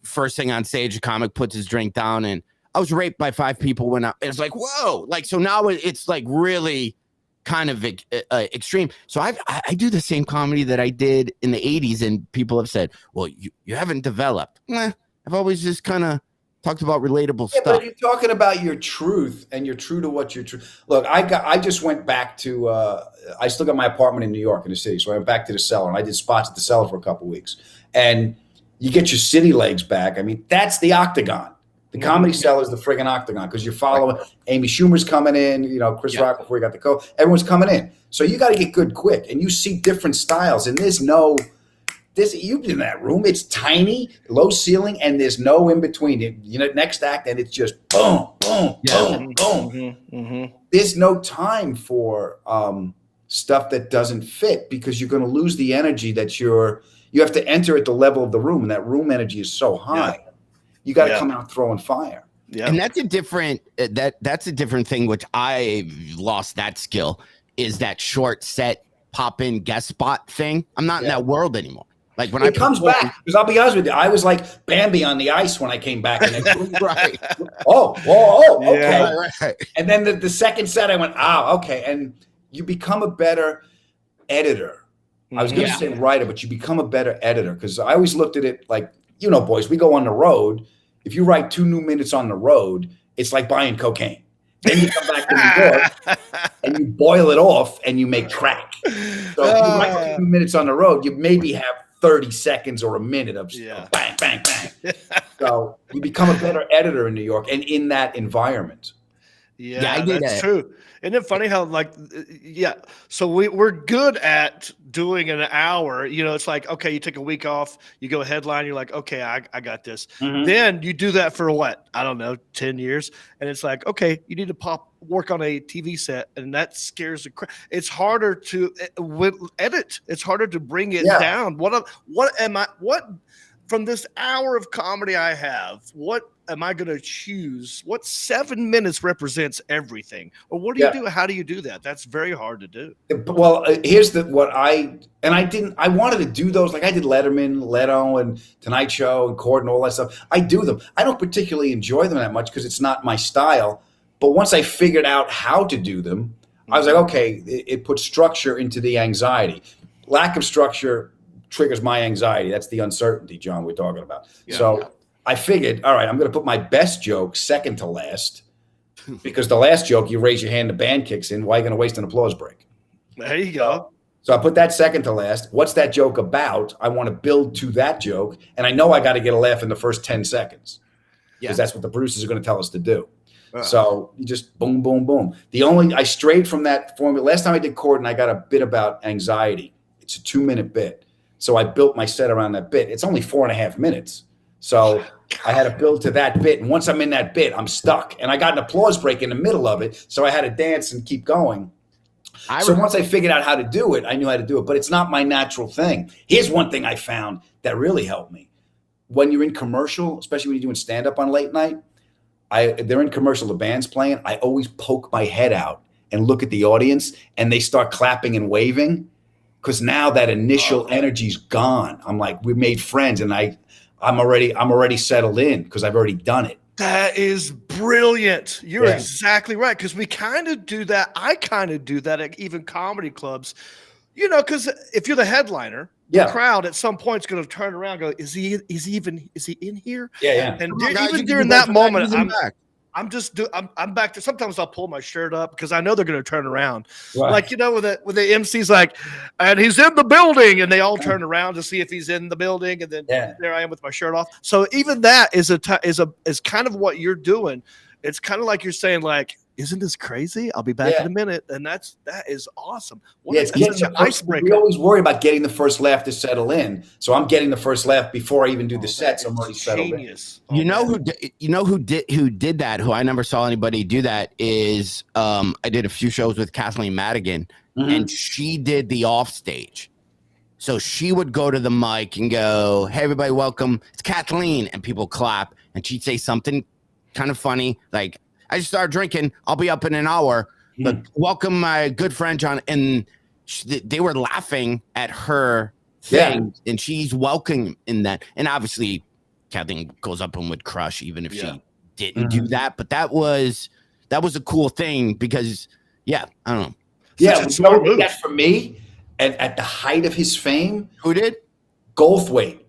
first thing on stage, a comic puts his drink down, and I was raped by 5 people when it's like, whoa, like, so now it's like really kind of extreme. So I do the same comedy that I did in the 80s, and people have said, well, you haven't developed. I've always just kind of talked about relatable stuff. But if you're talking about your truth, and you're true to what you're true. Look, I just went back to, I still got my apartment in New York in the city. So I went back to the Cellar, and I did spots at the Cellar for a couple of weeks, and you get your city legs back. I mean, that's the Octagon. The Comedy Cellar is the friggin' Octagon, because you're following Amy Schumer's coming in, Chris Rock before he got the co. Everyone's coming in. So you got to get good quick, and you see different styles, and you've been in that room. It's tiny, low ceiling, and there's no in between. Next act, and it's just boom, boom, boom, boom. There's no time for stuff that doesn't fit, because you're going to lose the energy that you have to enter at the level of the room, and that room energy is so high. You got to come out throwing fire. Yeah. And that's a different that's a different thing, which I lost that skill, is that short set pop in guest spot thing. I'm not in that world anymore. Like when it comes back, because I'll be honest with you, I was like Bambi on the ice when I came back. And right. Okay. Right. And then the second set, I went, okay. And you become a better editor. I was going to say writer, but you become a better editor, because I always looked at it like, boys, we go on the road. If you write 2 new minutes on the road, it's like buying cocaine. Then you come back to New York and you boil it off and you make crack. So if you write 2 new minutes on the road, you maybe have 30 seconds or a minute of bang, bang, bang. So you become a better editor in New York and in that environment. Yeah, that's true. Isn't it funny how so we're good at doing an hour. It's like, okay, you take a week off, you go headline, you're like, okay, I got this. Then you do that for what? I don't know, 10 years. And it's like, okay, you need to work on a TV set, and that scares the crap. It's harder to edit. It's harder to bring it down. What from this hour of comedy I have, what am I going to choose? What 7 minutes represents everything? Or what do you do? How do you do that? That's very hard to do. Well, here's I wanted to do those. Like I did Letterman, Leto, and Tonight Show, and Cord, and all that stuff. I do them. I don't particularly enjoy them that much, because it's not my style. But once I figured out how to do them, I was like, okay, it puts structure into the anxiety. Lack of structure triggers my anxiety. That's the uncertainty, John, we're talking about. I figured, all right, I'm going to put my best joke second to last, because the last joke, you raise your hand, the band kicks in. Why are you going to waste an applause break? There you go. So I put that second to last. What's that joke about? I want to build to that joke. And I know I got to get a laugh in the first 10 seconds, because that's what the producers are going to tell us to do. So you just boom, boom, boom. I strayed from that formula. Last time I did Corden, I got a bit about anxiety. It's a 2-minute bit. So I built my set around that bit. It's only 4.5 minutes. So I had to build to that bit. And once I'm in that bit, I'm stuck. And I got an applause break in the middle of it. So I had to dance and keep going. Once I figured out how to do it, I knew how to do it. But it's not my natural thing. Here's one thing I found that really helped me. When you're in commercial, especially when you're doing stand-up on late night, they're in commercial, the band's playing. I always poke my head out and look at the audience, and they start clapping and waving. Because now that initial energy's gone. I'm like, we made friends, and I'm already settled in because I've already done it. That is brilliant. You're exactly right. Because we kind of do that. I kind of do that at even comedy clubs, because if you're the headliner, the crowd at some point is going to turn around and go, is he in here? Yeah. And even during that moment, I'm back to, sometimes I'll pull my shirt up because I know they're going to turn around. Right. Like, with the MC's like, and he's in the building, and they all turn around to see if he's in the building. And then there I am with my shirt off. So even that is kind of what you're doing. It's kind of like you're saying, like, isn't this crazy? I'll be back in a minute. And that is awesome. It's such an icebreaker. We always worry about getting the first laugh to settle in. So I'm getting the first laugh before I even do the set. So I'm already settled in. Who did that, who I never saw anybody do that, is I did a few shows with Kathleen Madigan, and she did the off stage. So she would go to the mic and go, hey, everybody, welcome. It's Kathleen. And people clap. And she'd say something kind of funny, like, I just started drinking. I'll be up in an hour. But welcome my good friend John. And they were laughing at her thing. And she's welcoming in that. And obviously, Kathleen goes up and would crush even if she didn't do that. But that was a cool thing because, I don't know. Yeah, that's for me. And at the height of his fame, who did? Goldthwait.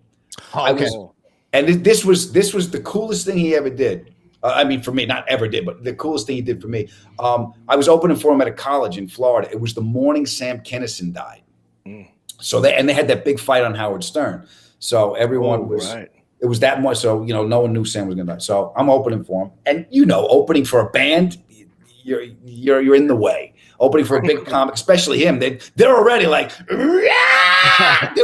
Oh, okay. This was the coolest thing he ever did. For me, not ever did, but the coolest thing he did for me. I was opening for him at a college in Florida. It was the morning Sam Kinison died. So they had that big fight on Howard Stern. So everyone it was that much. So, no one knew Sam was going to die. So I'm opening for him. And, opening for a band, you're in the way. Opening for a big comic, especially him, they're already like, they're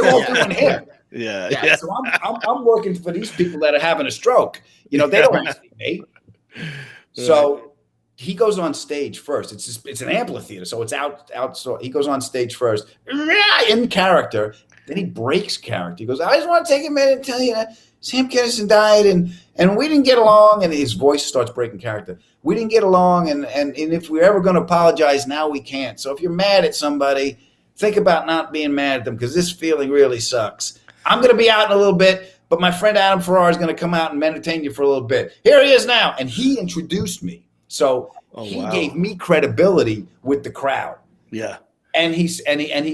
all doing him. Yeah. So I'm working for these people that are having a stroke. They don't want to see me. So he goes on stage first. It's an amphitheater, so it's out. So he goes on stage first in character. Then he breaks character. He goes, I just want to take a minute and tell you that Sam Kinison died and we didn't get along. And his voice starts breaking character. We didn't get along, and if we're ever going to apologize, now we can't. So if you're mad at somebody, think about not being mad at them because this feeling really sucks. I'm going to be out in a little bit, but my friend Adam Ferrara is going to come out and entertain you for a little bit. Here he is now. And he introduced me. So he gave me credibility with the crowd. Yeah. And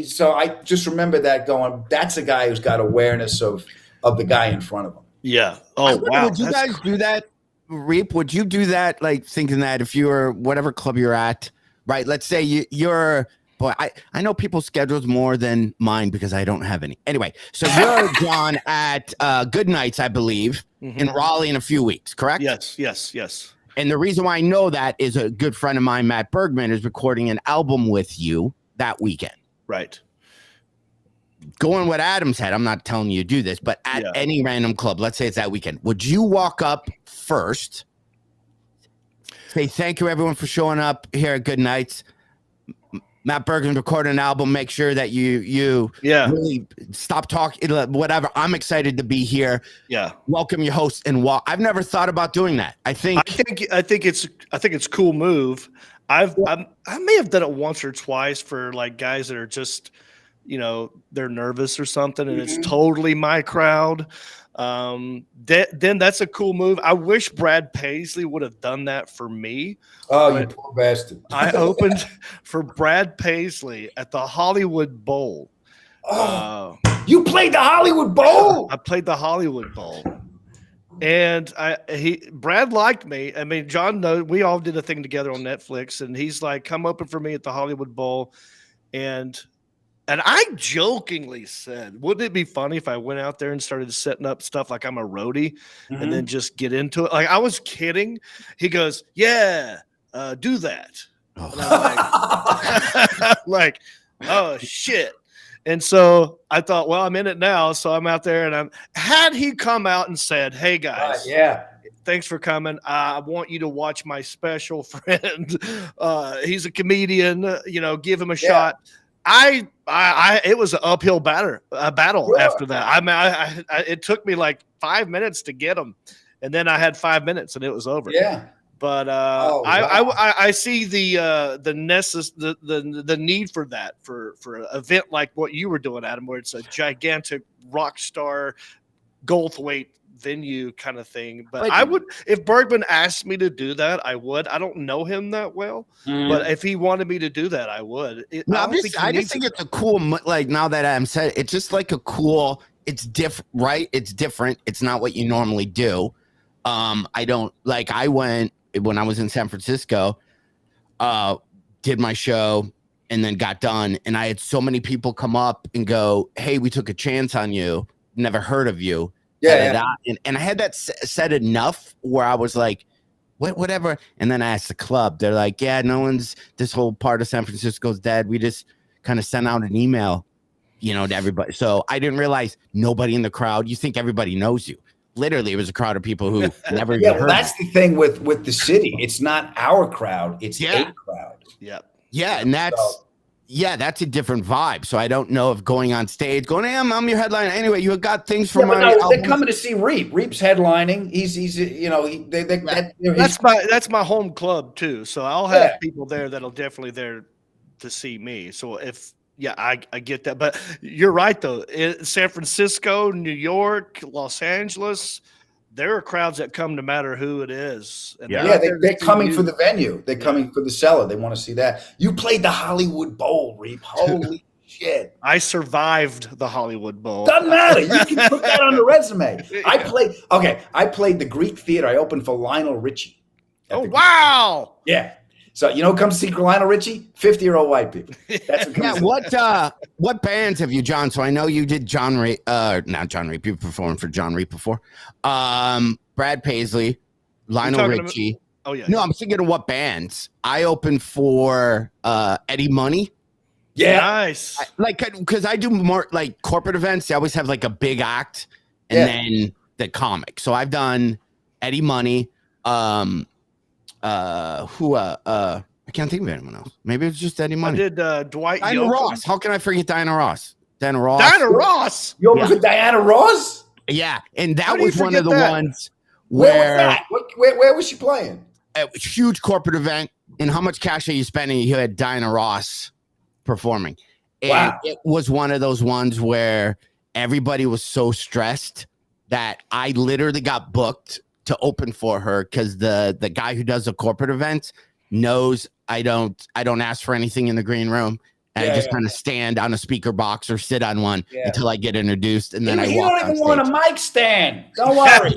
so I just remember that going, that's a guy who's got awareness of the guy in front of him. Yeah. Oh, wow. Would you guys do that, Reep? Would you do that, like thinking that if you were whatever club you're at, right? Let's say you're boy, I know people's schedules more than mine because I don't have any. Anyway, so you're John at Good Nights, I believe, in Raleigh in a few weeks, correct? Yes. And the reason why I know that is a good friend of mine, Matt Bergman, is recording an album with you that weekend. Right. Going what Adam's had, I'm not telling you to do this, but at any random club, let's say it's that weekend, would you walk up first, say thank you everyone for showing up here at Good Nights? Matt Bergen's recording an album. Make sure that you really stop talking, whatever. I'm excited to be here. Yeah. Welcome your host and walk. I've never thought about doing that. I think it's a cool move. I may have done it once or twice for like guys that are just, they're nervous or something, and it's totally my crowd. Then that's a cool move. I wish Brad Paisley would have done that for me. Oh, you poor bastard. I opened for Brad Paisley at the Hollywood Bowl. Oh, you played the Hollywood Bowl? I played the Hollywood Bowl. And Brad liked me. I mean, John knows we all did a thing together on Netflix, and he's like, come open for me at the Hollywood Bowl. And I jokingly said, wouldn't it be funny if I went out there and started setting up stuff like I'm a roadie and then just get into it? Like, I was kidding. He goes, yeah, do that. And I'm like, oh, shit. And so I thought, well, I'm in it now. So I'm out there, and had he come out and said, hey guys, thanks for coming. I want you to watch my special friend. He's a comedian, give him a shot. It was an uphill battle after that. I mean, it took me like 5 minutes to get him, and then I had 5 minutes and it was over. Yeah. But I see the need for that for an event like what you were doing, Adam, where it's a gigantic rock star Goldthwait venue kind of thing. But I would, if Bergman asked me to do that, I would. I don't know him that well, but if he wanted me to do that, I would. I just think it's a cool, like, now that Adam said, it's just like a cool. It's different, right? It's different. It's not what you normally do. I don't like. I went when I was in San Francisco, did my show, and then got done. And I had so many people come up and go, hey, we took a chance on you. Never heard of you. And I had that said enough where I was like, whatever. And then I asked the club. They're like, yeah, this whole part of San Francisco's dead. We just kind of sent out an email, to everybody. So I didn't realize nobody in the crowd. You think everybody knows you. Literally, it was a crowd of people who never even heard. That's the thing with the city. It's not our crowd. It's a crowd. And that's a different vibe. So I don't know if going on stage, hey, I'm your headliner. Anyway, you got things from my album. They're coming to see Reep. Reep's headlining. That's my home club too. So I'll have people there that'll definitely there to see me. So I get that. But you're right, though. In San Francisco, New York, Los Angeles, there are crowds that come no matter who it is. And they're coming for the venue. They're coming for the cellar. They want to see that. You played the Hollywood Bowl, Reep. Holy shit. I survived the Hollywood Bowl. Doesn't matter. You can put that on the resume. I played the Greek Theater. I opened for Lionel Richie. Oh, wow. Yeah. So who comes to see Lionel Richie? 50-year-old white people. That's what bands have you, John? So I know you did John Reep, not John Reep. You performed for John Reep before. Brad Paisley, Lionel Richie. No, I'm thinking of what bands. I opened for Eddie Money. Yeah, nice. Because I do more like corporate events. They always have like a big act and then the comic. So I've done Eddie Money. I can't think of anyone else. Maybe it's just Eddie Money. I did Dwight Diana Ross. How can I forget Diana Ross? Diana Ross. You opened for Diana Ross? Yeah, and that was one of the ones where where was she playing? A huge corporate event. And how much cash are you spending? You had Diana Ross performing. And it was one of those ones where everybody was so stressed that I literally got booked to open for her because the guy who does the corporate events knows I don't ask for anything in the green room. And I just kind of stand on a speaker box or sit on one until I get introduced, and then I walk. You don't even want a mic stand. Don't worry.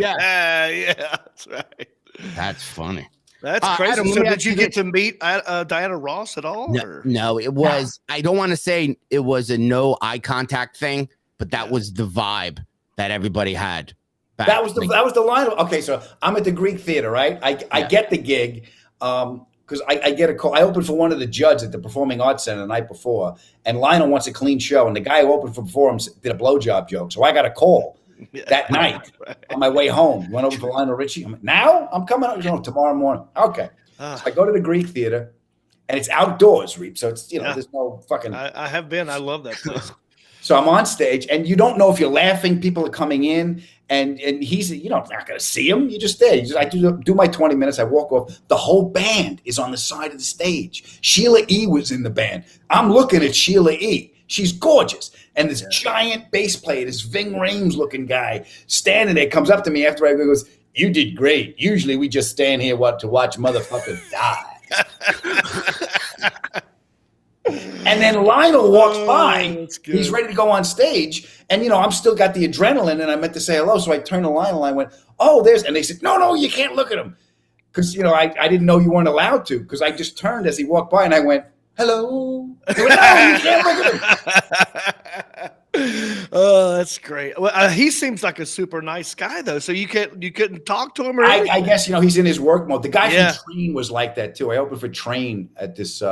Yeah, that's right. That's funny. That's crazy. Adam, so did you get to meet Diana Ross at all? No, it was. I don't want to say it was a no eye contact thing, but that was the vibe that everybody had. That was the line. Okay, so I'm at the Greek Theater, right? I get the gig because I get a call. I opened for one of the judges at the Performing Arts Center the night before, and Lionel wants a clean show, and the guy who opened for him did a blowjob joke. So I got a call that night on my way home. Went over for Lionel Richie. I'm like, now I'm coming out tomorrow morning. Okay, so I go to the Greek Theater, and it's outdoors, Reep. So it's there's no fucking. I have been. I love that place. So I'm on stage, and you don't know if you're laughing. People are coming in, and he's not going to see him. You're just there. I do my 20 minutes. I walk off. The whole band is on the side of the stage. Sheila E. was in the band. I'm looking at Sheila E. She's gorgeous. And this giant bass player, this Ving Rhames looking guy, standing there, comes up to me after I go, goes, "You did great. Usually we just stand here to watch motherfuckers die." And then Lionel walks by. He's ready to go on stage. And, I'm still got the adrenaline, and I meant to say hello. So I turned to Lionel and I went, "Oh, there's," and they said, no, you can't look at him. Because, I didn't know you weren't allowed to. Because I just turned as he walked by and I went, "Hello." They went, "No, you can't look at him." Oh, that's great. Well, he seems like a super nice guy, though. So you couldn't talk to him, or I guess he's in his work mode. The guy from Train was like that too. I opened for Train at this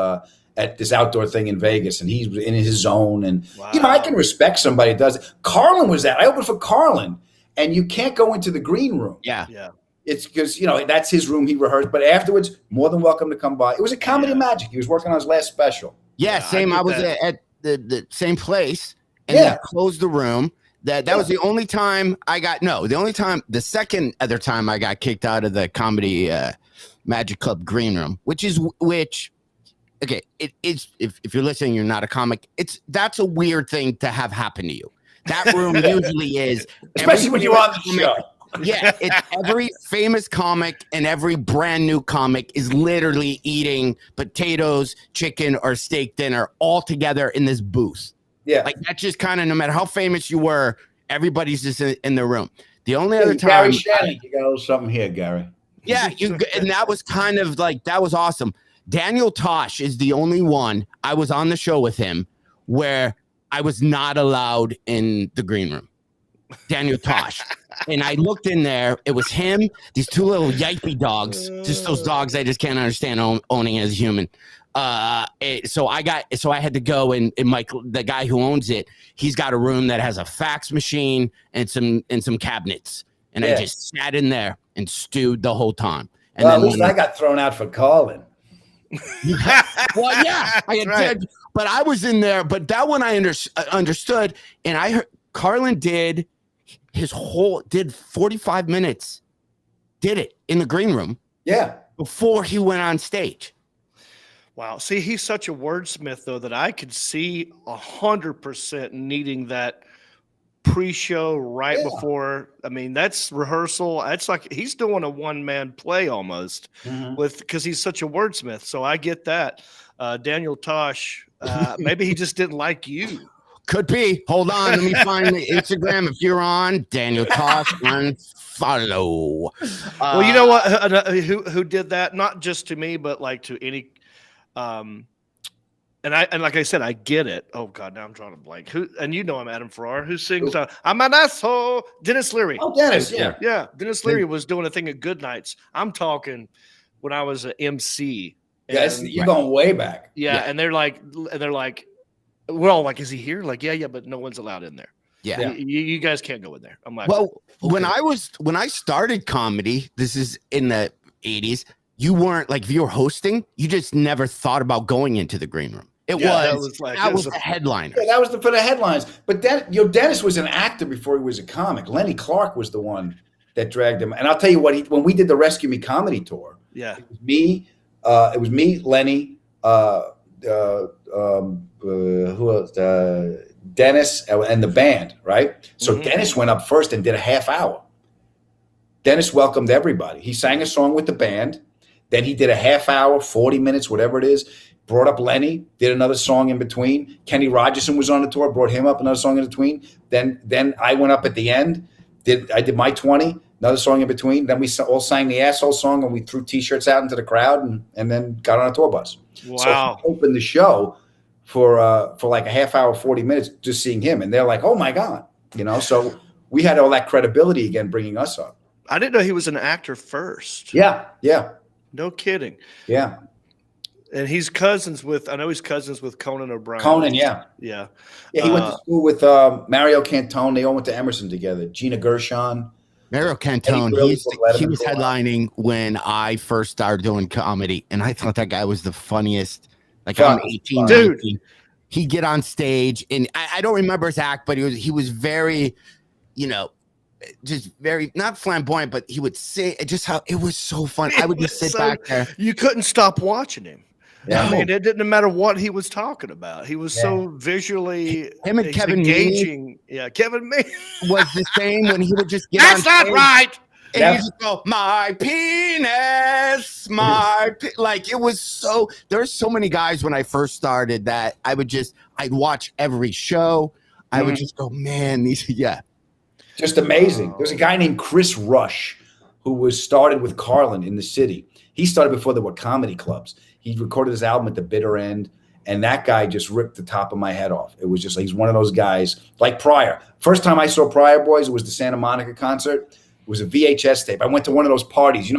at this outdoor thing in Vegas, and he's in his zone. And Wow. I can respect somebody that does it. Carlin was that. I opened for Carlin, and you can't go into the green room. Yeah. It's because that's his room. He rehearsed, but afterwards, more than welcome to come by. It was a Comedy Magic. He was working on his last special. Yeah, same. I was at the same place, and they closed the room. That was the only time I got the second other time I got kicked out of the Comedy Magic Club green room, which okay, it is if you're listening, you're not a comic. That's a weird thing to have happen to you. That room usually is, especially when you're on the show. Yeah, it's every famous comic and every brand new comic is literally eating potatoes, chicken, or steak dinner all together in this booth. Yeah, like that's just kind of no matter how famous you were, everybody's just in the room. The only other time, Gary Shannon, you got a little something here, Gary. Yeah, and that was kind of like that was awesome. Daniel Tosh is the only one I was on the show with him where I was not allowed in the green room. Daniel Tosh. And I looked in there. It was him, these two little yippy dogs, just those dogs I just can't understand owning as a human. So I had to go and Mike, the guy who owns it, he's got a room that has a fax machine and some cabinets. And I just sat in there and stewed the whole time. And then at least I got thrown out for calling. Well, yeah, but I was in there. But that one I understood, and I heard Carlin did 45 minutes, did it in the green room. Yeah, before he went on stage. Wow. See, he's such a wordsmith, though, that I could see 100% needing that pre-show right before. I mean, that's rehearsal. That's like he's doing a one-man play almost because he's such a wordsmith. So I get that. Daniel Tosh, maybe he just didn't like you. Could be. Hold on. Let me find the Instagram. If you're on Daniel Tosh, unfollow. Well, you know what? Who did that? Not just to me, but like to any. And like I said, I get it. Oh God, now I'm drawing a blank. Who? And you know I'm Adam Ferrara. Who sings? I'm an asshole. Dennis Leary. Oh, Dennis. Yeah. Dennis Leary was doing a thing at Good Nights. I'm talking when I was an MC. Yeah, you're going way back. Yeah, and they're like, we're all like, is he here? Like, yeah, but no one's allowed in there. Yeah. You guys can't go in there. I'm like, well, okay. when I started comedy, this is in the 80s. You weren't like, if you were hosting, you just never thought about going into the green room. That was the headliner. Yeah, that was for the headlines. But Dennis was an actor before he was a comic. Lenny Clark was the one that dragged him. And I'll tell you what, when we did the Rescue Me comedy tour, it was me, Lenny, who else? Dennis and the band, right? So Dennis went up first and did a half hour. Dennis welcomed everybody. He sang a song with the band. Then he did a half hour, 40 minutes, whatever it is. Brought up Lenny, did another song in between. Kenny Rogerson was on the tour, brought him up, another song in between. Then I went up at the end. I did my 20, another song in between. Then we all sang the asshole song and we threw T-shirts out into the crowd and then got on a tour bus. Wow. So he opened the show for like a half hour, 40 minutes, just seeing him. And they're like, oh my God, so we had all that credibility again, bringing us up. I didn't know he was an actor first. Yeah. No kidding. Yeah. And he's cousins with Conan O'Brien. Conan, yeah. Yeah. Yeah, he went to school with Mario Cantone. They all went to Emerson together. Gina Gershon. Mario Cantone, he was headlining when I first started doing comedy, and I thought that guy was the funniest. Like, I'm 18, dude. 19. He'd get on stage, and I don't remember his act, but he was very, just very, not flamboyant, but he would say just how it was so fun. I would just sit back there. You couldn't stop watching him. Yeah. I mean, it didn't matter what he was talking about. He was so visually him and Kevin engaging. Yeah, Kevin Meaney was the same when he would just get That's on stage. not right. And you just go, my penis, like it was so. There's so many guys when I first started that I'd watch every show. I would just go, man, just amazing. There's a guy named Chris Rush who started with Carlin in the city. He started before there were comedy clubs. He recorded his album at the bitter end, and that guy just ripped the top of my head off. It was just he's one of those guys like Pryor. First time I saw Pryor Boys, it was the Santa Monica concert. It was a VHS tape. I went to one of those parties.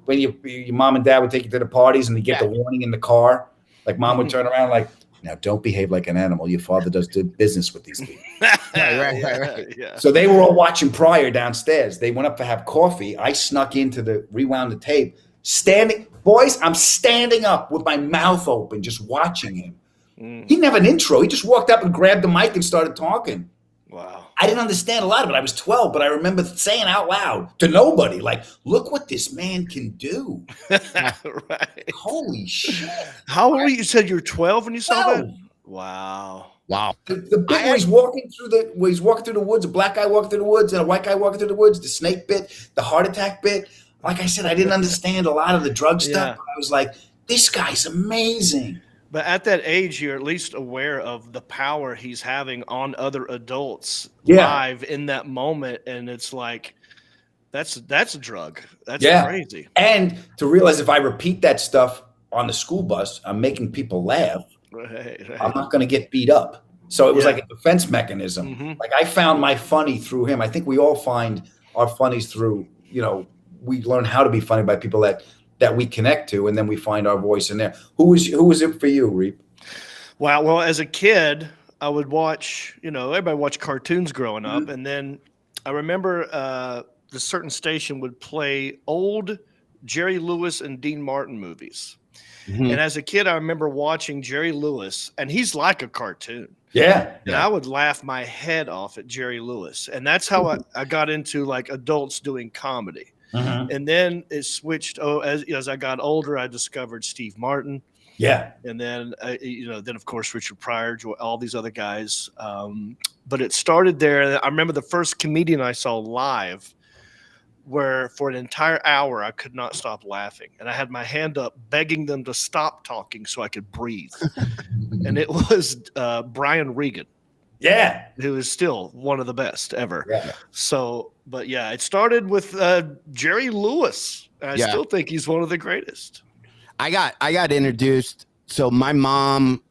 When your mom and dad would take you to the parties and they get the warning in the car. Like mom would turn around like, now don't behave like an animal. Your father does business with these people. Yeah. So they were all watching Pryor downstairs. They went up to have coffee. I snuck into rewound the tape. I'm standing up with my mouth open, just watching him. He didn't have an intro. He just walked up and grabbed the mic and started talking. Wow. I didn't understand a lot of it. I was 12, but I remember saying out loud to nobody, like, look what this man can do. Right. Holy shit. How old were you? You said you were 12 when you saw 12. that? Wow. Wow. The bit where he's walking through the woods, a black guy walking through the woods and a white guy walking through the woods, the snake bit, the heart attack bit. Like I said, I didn't understand a lot of the drug stuff, but I was like, this guy's amazing. But at that age, you're at least aware of the power he's having on other adults live in that moment. And it's like, that's a drug. That's crazy. And to realize if I repeat that stuff on the school bus, I'm making people laugh. Right. I'm not going to get beat up. So it was like a defense mechanism. Mm-hmm. Like I found my funny through him. I think we all find our funnies through, we learn how to be funny by people that we connect to, and then we find our voice in there. Who was it for you, Reep? Wow. Well, as a kid, I would watch, everybody watched cartoons growing up. And then I remember the certain station would play old Jerry Lewis and Dean Martin movies. And as a kid, I remember watching Jerry Lewis, and he's like a cartoon. Yeah. And I would laugh my head off at Jerry Lewis. And that's how I got into like adults doing comedy. And then it switched. As I got older, I discovered Steve Martin. Yeah. And then, then of course, Richard Pryor, all these other guys. But it started there. I remember the first comedian I saw live where for an entire hour, I could not stop laughing. And I had my hand up begging them to stop talking so I could breathe. And it was Brian Regan. Yeah. Who is still one of the best ever. Yeah. So, but yeah, it started with Jerry Lewis. I still think he's one of the greatest. I got introduced. So my mom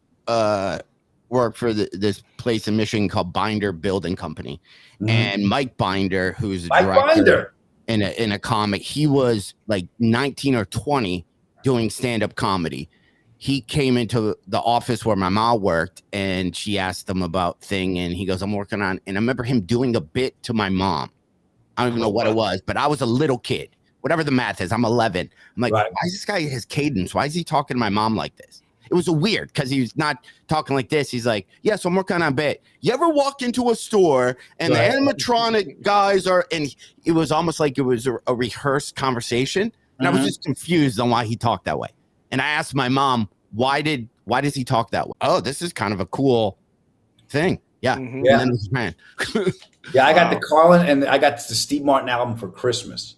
worked for this place in Michigan called Binder Building Company. And Mike Binder, who's a director in a comic, he was like 19 or 20 doing stand-up comedy. He came into the office where my mom worked, and she asked him about thing, and he goes, I'm working on, and I remember him doing a bit to my mom. I don't even know what it was, but I was a little kid, whatever the math is. I'm 11. I'm like, why is this guy his cadence? Why is he talking to my mom like this? It was weird because he's not talking like this. He's like, so I'm working on a bit. You ever walk into a store and the animatronic guys are, and it was almost like it was a rehearsed conversation. And I was just confused on why he talked that way. And I asked my mom, why does he talk that way? Oh, this is kind of a cool thing. Yeah. And then it was, man. I got the Carlin and I got the Steve Martin album for Christmas.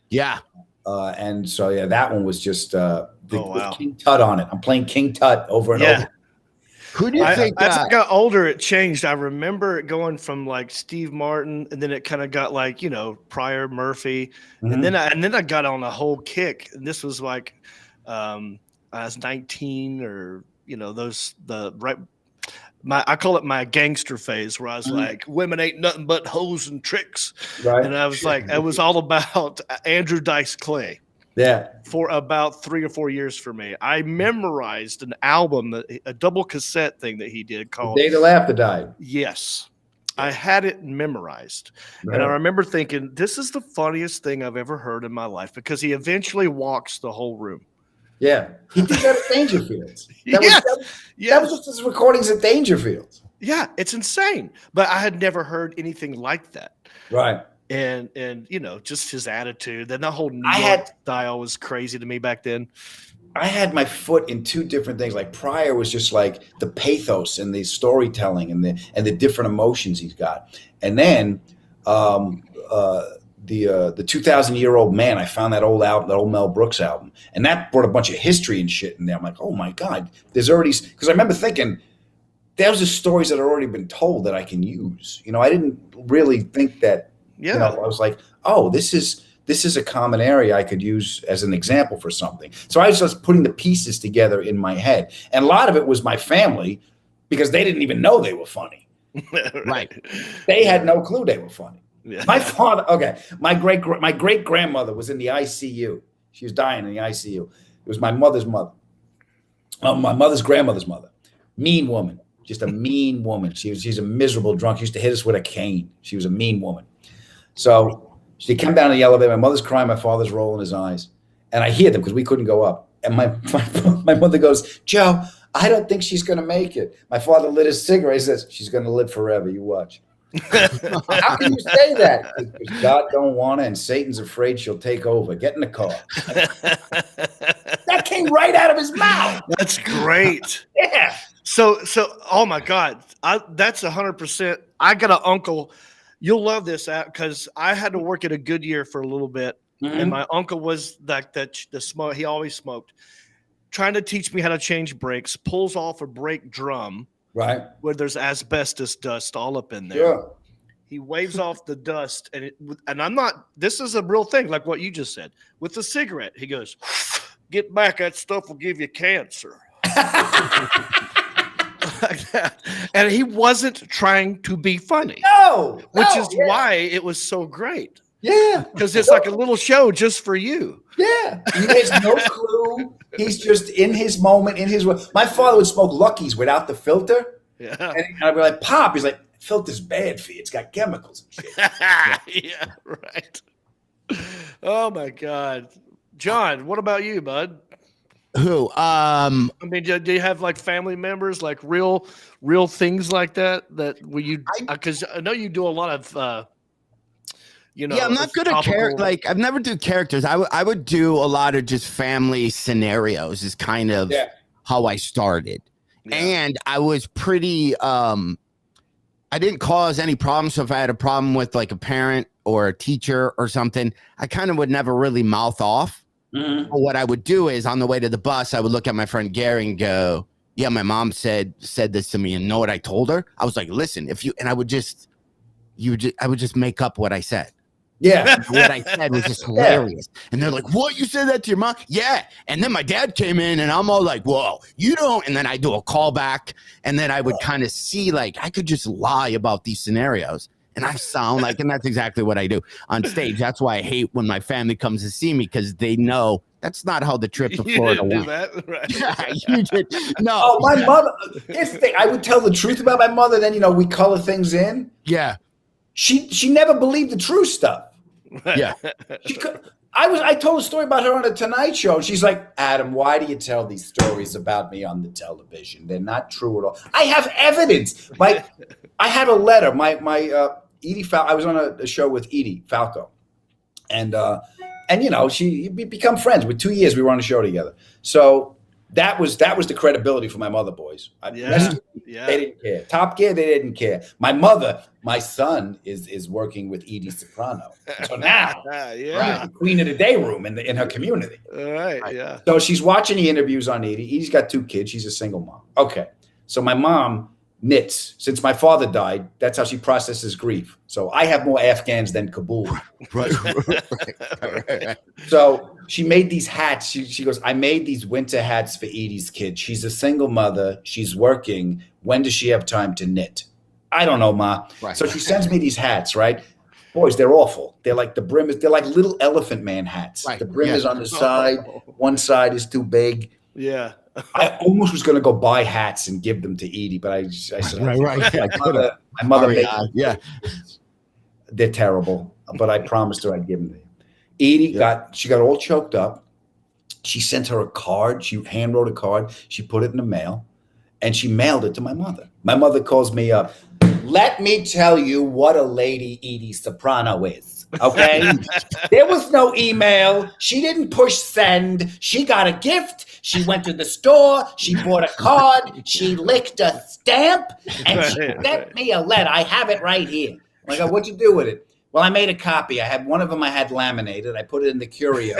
Yeah. And so, that one was just with King Tut on it. I'm playing King Tut over and over. Who do you think? As I got older, it changed. I remember it going from like Steve Martin, and then it kind of got like, Pryor, Murphy. And then I got on a whole kick. And this was like, I was 19 or, I call it my gangster phase where I was like, women ain't nothing but hoes and tricks. Right. And I was like, it was all about Andrew Dice Clay. Yeah. For about 3 or 4 years for me. I memorized an album, a double cassette thing that he did called The Day the Laughter Died. Yes. I had it memorized. Right. And I remember thinking, this is the funniest thing I've ever heard in my life, because he eventually walks the whole room. Yeah. He did that at Dangerfields. That was just his recordings at Dangerfields. Yeah, it's insane. But I had never heard anything like that. Right. And just his attitude. Then the whole New York style was crazy to me back then. I had my foot in two different things. Like Pryor was just like the pathos and the storytelling and the different emotions he's got. And then the 2,000-Year-Old Man, I found that old Mel Brooks album, and that brought a bunch of history and shit in there. I'm like, oh my God, there's already, because I remember thinking those are stories that have already been told that I can use. I didn't really think that. I was like, oh, this is a common area I could use as an example for something. So I was just putting the pieces together in my head. And a lot of it was my family, because they didn't even know they were funny. Right. They had no clue they were funny. Yeah. My father, my great grandmother was in the ICU. She was dying in the ICU. It was my mother's mother. My mother's grandmother's mother. Mean woman. Just a mean woman. She's a miserable drunk. She used to hit us with a cane. She was a mean woman. So she came down in the elevator. My mother's crying. My father's rolling his eyes. And I hear them because we couldn't go up. And my mother goes, Joe, I don't think she's going to make it. My father lit his cigarette. He says, she's going to live forever. You watch. How can you say that? Because God don't want it, and Satan's afraid she'll take over. Get in the car. That came right out of his mouth. That's great. Yeah. So, oh my God, that's 100%. I got an uncle. You'll love this because I had to work at a Goodyear for a little bit, and my uncle was like the smoke. He always smoked. Trying to teach me how to change brakes. Pulls off a brake drum. Right. Where there's asbestos dust all up in there. Sure. He waves off the dust, and I'm not. This is a real thing, like what you just said. With the cigarette, he goes, "Get back, that stuff will give you cancer." Like that. And he wasn't trying to be funny. Which is why it was so great. Yeah. Because it's like a little show just for you. Yeah. He has no clue. He's just in his moment, in his way. My father would smoke Luckies without the filter. Yeah. And I'd be like, Pop. He's like, filter's bad for you. It's got chemicals and shit. Yeah, right. Oh my God. John, what about you, bud? Who? I mean, do you have like family members, like real things like that where you? Because I know you do a lot of, Yeah, I'm not good at like I've never do characters. I would do a lot of just family scenarios. Is kind of how I started, and I was pretty. I didn't cause any problems. So if I had a problem with like a parent or a teacher or something, I kind of would never really mouth off. But what I would do is on the way to the bus, I would look at my friend Gary and go, yeah, my mom said this to me, and know what I told her? I was like, listen, I would just make up what I said. Yeah. What I said was just hilarious. And they're like, what? You said that to your mom? Yeah. And then my dad came in and I'm all like, whoa, you don't. And then I do a callback. And then I would kind of see like I could just lie about these scenarios. And I sound like, and that's exactly what I do on stage. That's why I hate when my family comes to see me, because they know that's not how the trip to Florida went. Right? Yeah, you did. No. Oh, my mother. Here's the thing. I would tell the truth about my mother. Then, we color things in. Yeah. She never believed the true stuff. Yeah. I told a story about her on the Tonight Show. She's like, Adam, why do you tell these stories about me on the television? They're not true at all. I have evidence. I had a letter. Edie I was on a show with Edie Falco, and we become friends. With 2 years, we were on a show together. So that was the credibility for my mother, boys. They didn't care. Top Gear, they didn't care. My son is working with Edie Soprano. So now, right, queen of the day room in her community. All right, yeah. So she's watching the interviews on Edie. Edie's got 2 kids. She's a single mom. Okay. So my mom knits. Since my father died, that's how she processes grief. So I have more Afghans than Kabul. Right. So she made these hats. She goes, I made these winter hats for Edie's kids. She's a single mother. She's working. When does she have time to knit? I don't know, Ma. Right. So she sends me these hats, right? Boys, they're awful. They're like they're like little Elephant Man hats. Right. The brim is on the side. One side is too big. Yeah. I almost was going to go buy hats and give them to Edie, but I said, right. My mother made yeah. They're terrible, but I promised her I'd give them to you. Edie got all choked up. She sent her a card. She hand wrote a card. She put it in the mail, and she mailed it to my mother. My mother calls me up. Let me tell you what a lady Edie Soprano is. Okay. There was no email. She didn't push send. She got a gift. She went to the store. She bought a card. She licked a stamp, and she sent me a letter. I have it right here. I go, what'd you do with it? Well, I made a copy. I had one of them I had laminated. I put it in the curio.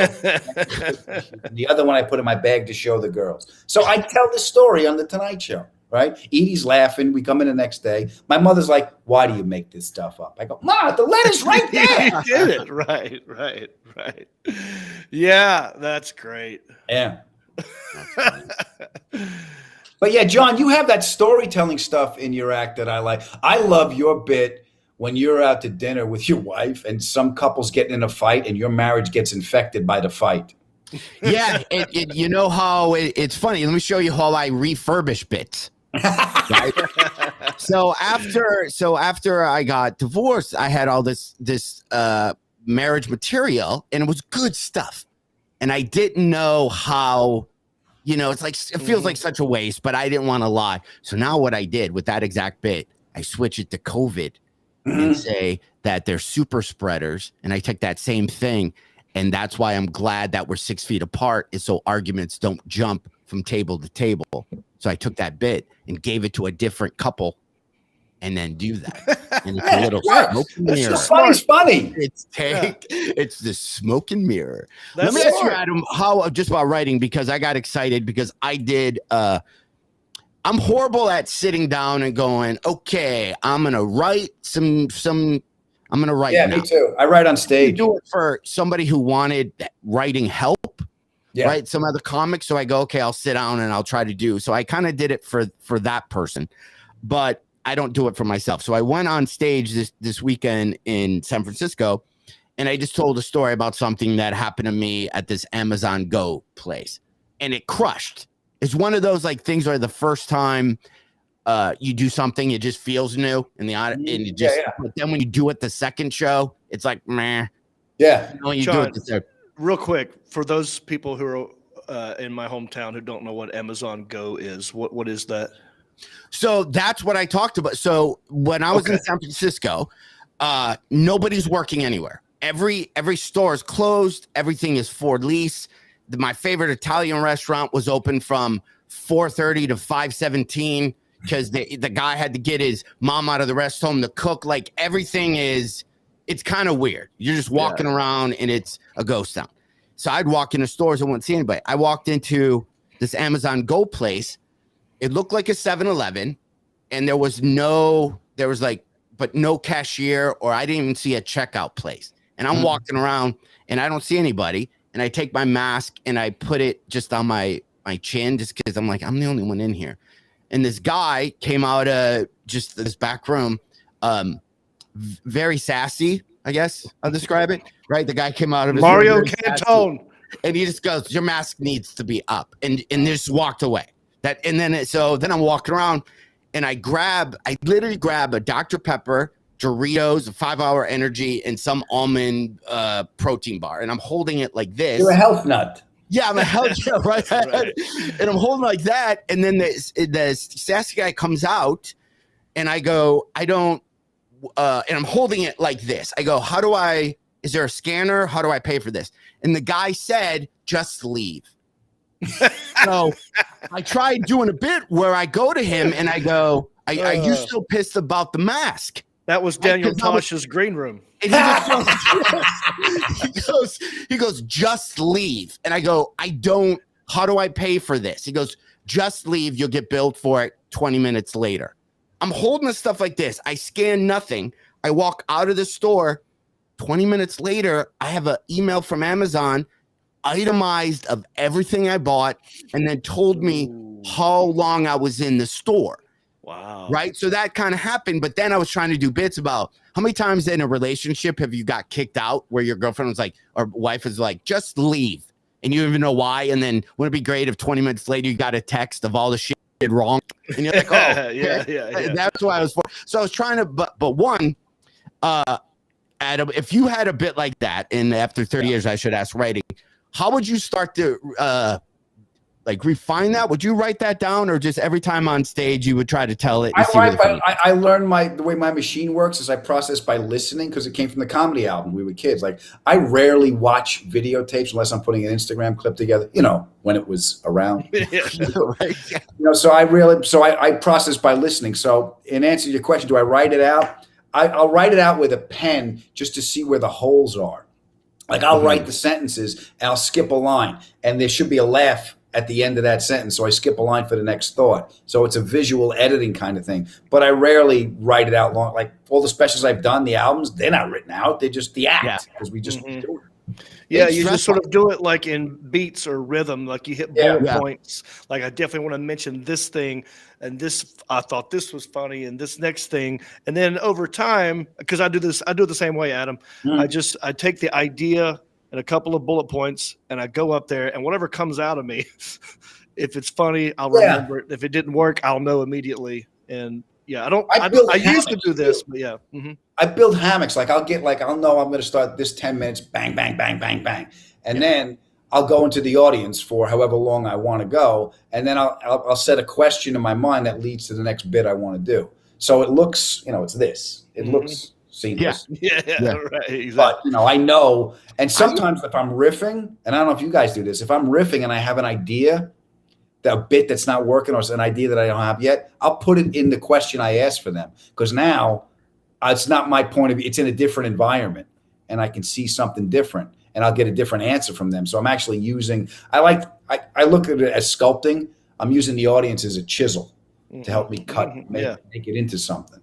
The other one I put in my bag to show the girls. So I tell the story on the Tonight Show. Right? Edie's laughing. We come in the next day. My mother's like, why do you make this stuff up? I go, Ma, the letter's right there. You did it. Right. Yeah, that's great. Yeah. But yeah, John, you have that storytelling stuff in your act that I like. I love your bit when you're out to dinner with your wife and some couples getting in a fight and your marriage gets infected by the fight. Yeah, you know how it's funny. Let me show you how I refurbish bits. Right? So after I got divorced, I had all this marriage material, and it was good stuff. And I didn't know how, it's like, it feels like such a waste, but I didn't want to lie. So now what I did with that exact bit, I switch it to COVID and say that they're super spreaders. And I took that same thing. And that's why I'm glad that we're 6 feet apart, is so arguments don't jump from table to table. So I took that bit and gave it to a different couple, and then do that. And it's a little smoke and mirror. Funny's funny. It's the smoke and mirror. That's Let me ask you, smart. Adam, how just about writing, because I got excited because I did. I'm horrible at sitting down and going, okay, I'm gonna write some. I'm gonna write. Yeah, now. me too. I write on stage. Do it for somebody who wanted writing help. Yeah. Right, some other comics. So I go, okay, I'll sit down and I'll try to do. So I kind of did it for that person, but I don't do it for myself. So I went on stage this weekend in San Francisco, and I just told a story about something that happened to me at this Amazon Go place, and it crushed. It's one of those like things where the first time you do something, it just feels new, and But then when you do it the second show, it's like meh. Yeah. When you John, do it the third. Real quick, for those people who are in my hometown who don't know what Amazon Go is, what is that? So that's what I talked about. So when I was in San Francisco, nobody's working anywhere. Every store is closed. Everything is for lease. My favorite Italian restaurant was open from 4:30 to 5:17 because the guy had to get his mom out of the rest home to cook. Like everything is, it's kind of weird. You're just walking around and it's a ghost town. So I'd walk into stores and wouldn't see anybody. I walked into this Amazon Go place. It looked like a 7-Eleven, and there was no cashier, or I didn't even see a checkout place. And I'm walking around and I don't see anybody. And I take my mask and I put it just on my chin, just because I'm like, I'm the only one in here. And this guy came out of just this back room, very sassy, I guess I'll describe it. Right, the guy came out of his Mario room, Cantone, and he just goes, "Your mask needs to be up," and just walked away. Then I'm walking around, and I literally grab a Dr. Pepper, Doritos, a 5-Hour Energy, and some almond protein bar, and I'm holding it like this. You're a health nut. Yeah, I'm a health nut, right? And I'm holding like that, and then the sassy guy comes out, and I go, I don't. And I'm holding it like this. I go, is there a scanner? How do I pay for this? And the guy said, just leave. So I tried doing a bit where I go to him and I go, are you still pissed about the mask? that was Daniel Tosh's green room. And he goes, just leave. And I go, how do I pay for this? He goes, just leave. You'll get billed for it 20 minutes later. I'm holding the stuff like this. I scan nothing. I walk out of the store. 20 minutes later, I have an email from Amazon, itemized of everything I bought, and then told me how long I was in the store. Wow. Right? So that kind of happened. But then I was trying to do bits about how many times in a relationship have you got kicked out where your girlfriend was like, or wife is like, just leave. And you don't even know why. And then wouldn't it be great if 20 minutes later you got a text of all the shit you did wrong? And you're like, oh, yeah. That's why I was for. So I was trying to, but one, Adam, if you had a bit like that, and after 30 years, I should ask writing, how would you start to refine that? Would you write that down, or just every time on stage you would try to tell it? I learned the way my machine works is I process by listening, because it came from the comedy album. We were kids. Like, I rarely watch videotapes unless I'm putting an Instagram clip together, when it was around. Right? So I process by listening. So in answer to your question, do I write it out? I'll write it out with a pen just to see where the holes are. Like, I'll write the sentences and I'll skip a line, and there should be a laugh at the end of that sentence. So I skip a line for the next thought. So it's a visual editing kind of thing. But I rarely write it out long. Like, all the specials I've done, the albums, they're not written out. They're just the act, because we just do it. Yeah, you just sort of do it like in beats or rhythm, like you hit bullet points. Like, I definitely want to mention this thing, and this, I thought this was funny, and this next thing. And then over time, because I do the same way, Adam, I take the idea and a couple of bullet points, and I go up there, and whatever comes out of me, if it's funny, I'll remember it. If it didn't work, I'll know immediately. And yeah, I used to do this, but yeah. Mm-hmm. I build hammocks. Like I'll know I'm going to start this 10 minutes, bang, bang, bang, bang, bang. And then I'll go into the audience for however long I want to go. And then I'll set a question in my mind that leads to the next bit I want to do. So it looks, it's this. It looks seamless. Yeah, right. Exactly. But, I know. And sometimes if I'm riffing, and I don't know if you guys do this, if I'm riffing and I have an idea, a bit that's not working or an idea that I don't have yet, I'll put it in the question I ask for them. Because now it's not my point of view. It's in a different environment and I can see something different and I'll get a different answer from them. So I'm actually I look at it as sculpting. I'm using the audience as a chisel to help me make it into something.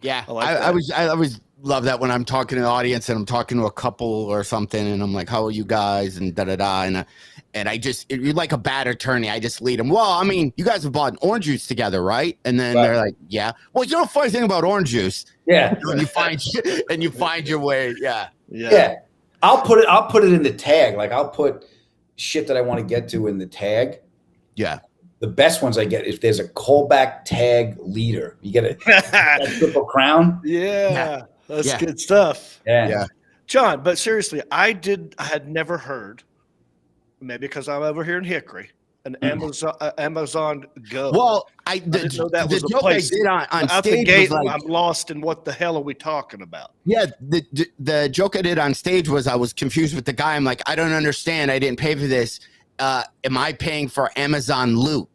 Yeah. I always love that when I'm talking to the audience and I'm talking to a couple or something and I'm like, how are you guys? And da-da-da. And I just, you're like a bad attorney. I just lead them. Well, I mean, you guys have bought orange juice together, right? And then they're like, yeah. Well, you know the funny thing about orange juice? Yeah. When you find your way. Yeah. Yeah. I'll put it in the tag. Like I'll put shit that I want to get to in the tag. Yeah. The best ones I get if there's a callback tag leader. You get a Triple Crown. Yeah. That's good stuff. Yeah. John, but seriously, I had never heard, maybe because I'm over here in Hickory, an Amazon Go. Well, I didn't know that was a joke place. I did on out stage the gate, was like, I'm lost in what the hell are we talking about? Yeah, the joke I did on stage was I was confused with the guy. I'm like, I don't understand. I didn't pay for this. Am I paying for Amazon Loot?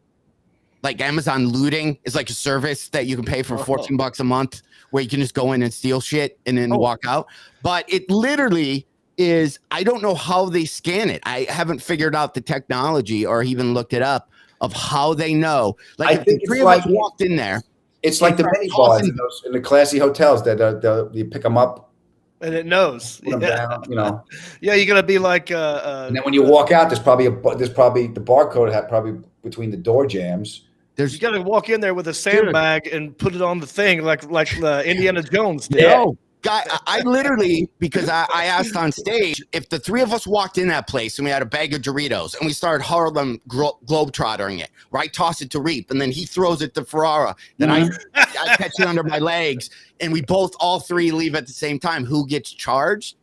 Like Amazon Looting is like a service that you can pay for $14 a month where you can just go in and steal shit and then walk out. But it literally is, I don't know how they scan it. I haven't figured out the technology or even looked it up of how they know. Like if the three of us walked in there. It's like the mini bars in the classy hotels that you pick them up. And it knows. Put them down, Yeah, you're gonna be like. And then when you walk out, there's probably the barcode had probably between the door jams. You got to walk in there with a sandbag and put it on the thing like Indiana Jones did. No, guy, I literally, because I asked on stage, if the three of us walked in that place and we had a bag of Doritos and we started Harlem Globetrottering it, where I toss it to Reep and then he throws it to Ferrara, then I catch it under my legs and we all three leave at the same time, who gets charged?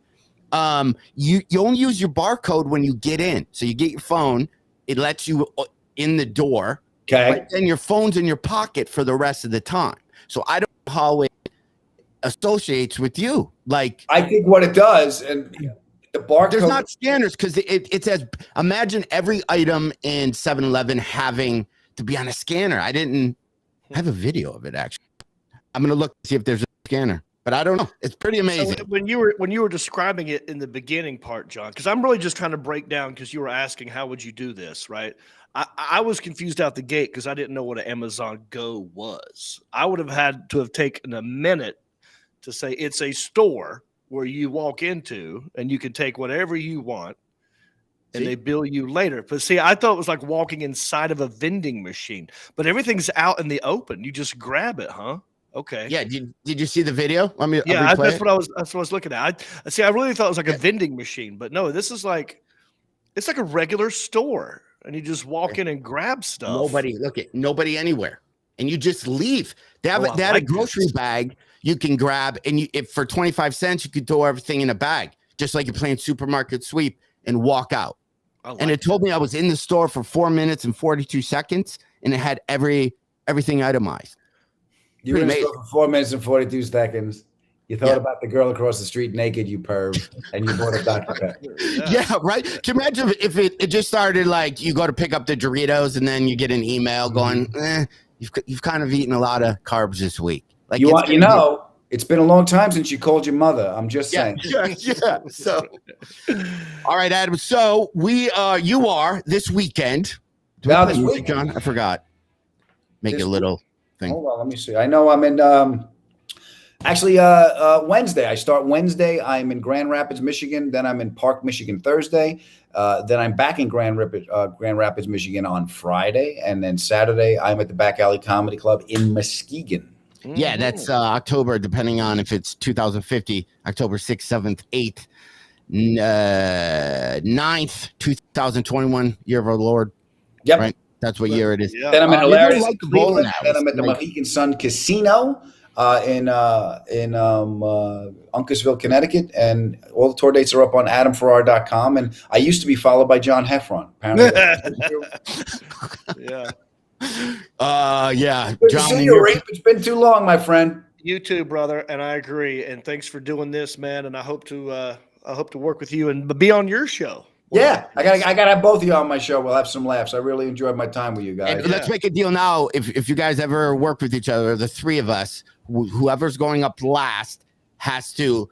You only use your barcode when you get in. So you get your phone, it lets you in the door. Okay. But then your phone's in your pocket for the rest of the time. So I don't know how it associates with you. Like I think what it does, and the barcode. There's not scanners because it says, imagine every item in 7-Eleven having to be on a scanner. I have a video of it actually. I'm gonna look to see if there's a scanner, but I don't know. It's pretty amazing. So when you were describing it in the beginning part, John, because I'm really just trying to break down because you were asking how would you do this, right? I was confused out the gate because I didn't know what an Amazon Go was. I would have had to have taken a minute to say it's a store where you walk into and you can take whatever you want and they bill you later. But see, I thought it was like walking inside of a vending machine, but everything's out in the open. You just grab it, huh? Okay. Yeah. Did you see the video? That's what I was looking at. I really thought it was like a vending machine, but no, this is like, it's like a regular store. And you just walk in and grab stuff. Nobody anywhere. And you just leave. They have a grocery bag you can grab. And if for 25 cents, you could throw everything in a bag, just like you're playing supermarket sweep and walk out. And it told me I was in the store for 4 minutes and 42 seconds. And it had everything itemized. You were in the store for 4 minutes and 42 seconds. You thought about the girl across the street naked, you perv, and you bought a Dr. Pepper. Yeah, right? Can you imagine if it just started like you go to pick up the Doritos and then you get an email going, you've kind of eaten a lot of carbs this week. Like it's been a long time since you called your mother. I'm just saying. Yeah. So, all right, Adam. So you are this weekend. This weekend, John, I forgot. Make it a little thing. Hold on, let me see. I know I'm in. Actually, Wednesday. I start Wednesday. I'm in Grand Rapids, Michigan. Then I'm in Park, Michigan Thursday. Then I'm back in Grand Rapids, Michigan on Friday. And then Saturday, I'm at the Back Alley Comedy Club in Muskegon. Yeah, that's October, depending on if it's 2050, October 6th, 7th, 8th. 9th, 2021, year of our Lord. Yep. Right. That's what year it is. Yeah. Then I'm in You're gonna Hilarious like in the bowling Cleveland. Then alleys. I'm at the Like, Mohegan Sun Casino in Uncasville, Connecticut, and all the tour dates are up on AdamFerrara.com. And I used to be followed by John Heffron. Apparently, Yeah. yeah. good to John, see in you, your Reep. It's been too long, my friend. You too, brother, and I agree. And thanks for doing this, man. And I hope to work with you and be on your show. Yeah, I gotta have both of you on my show. We'll have some laughs. I really enjoyed my time with you guys. And let's make a deal now. If you guys ever work with each other, the three of us, whoever's going up last has to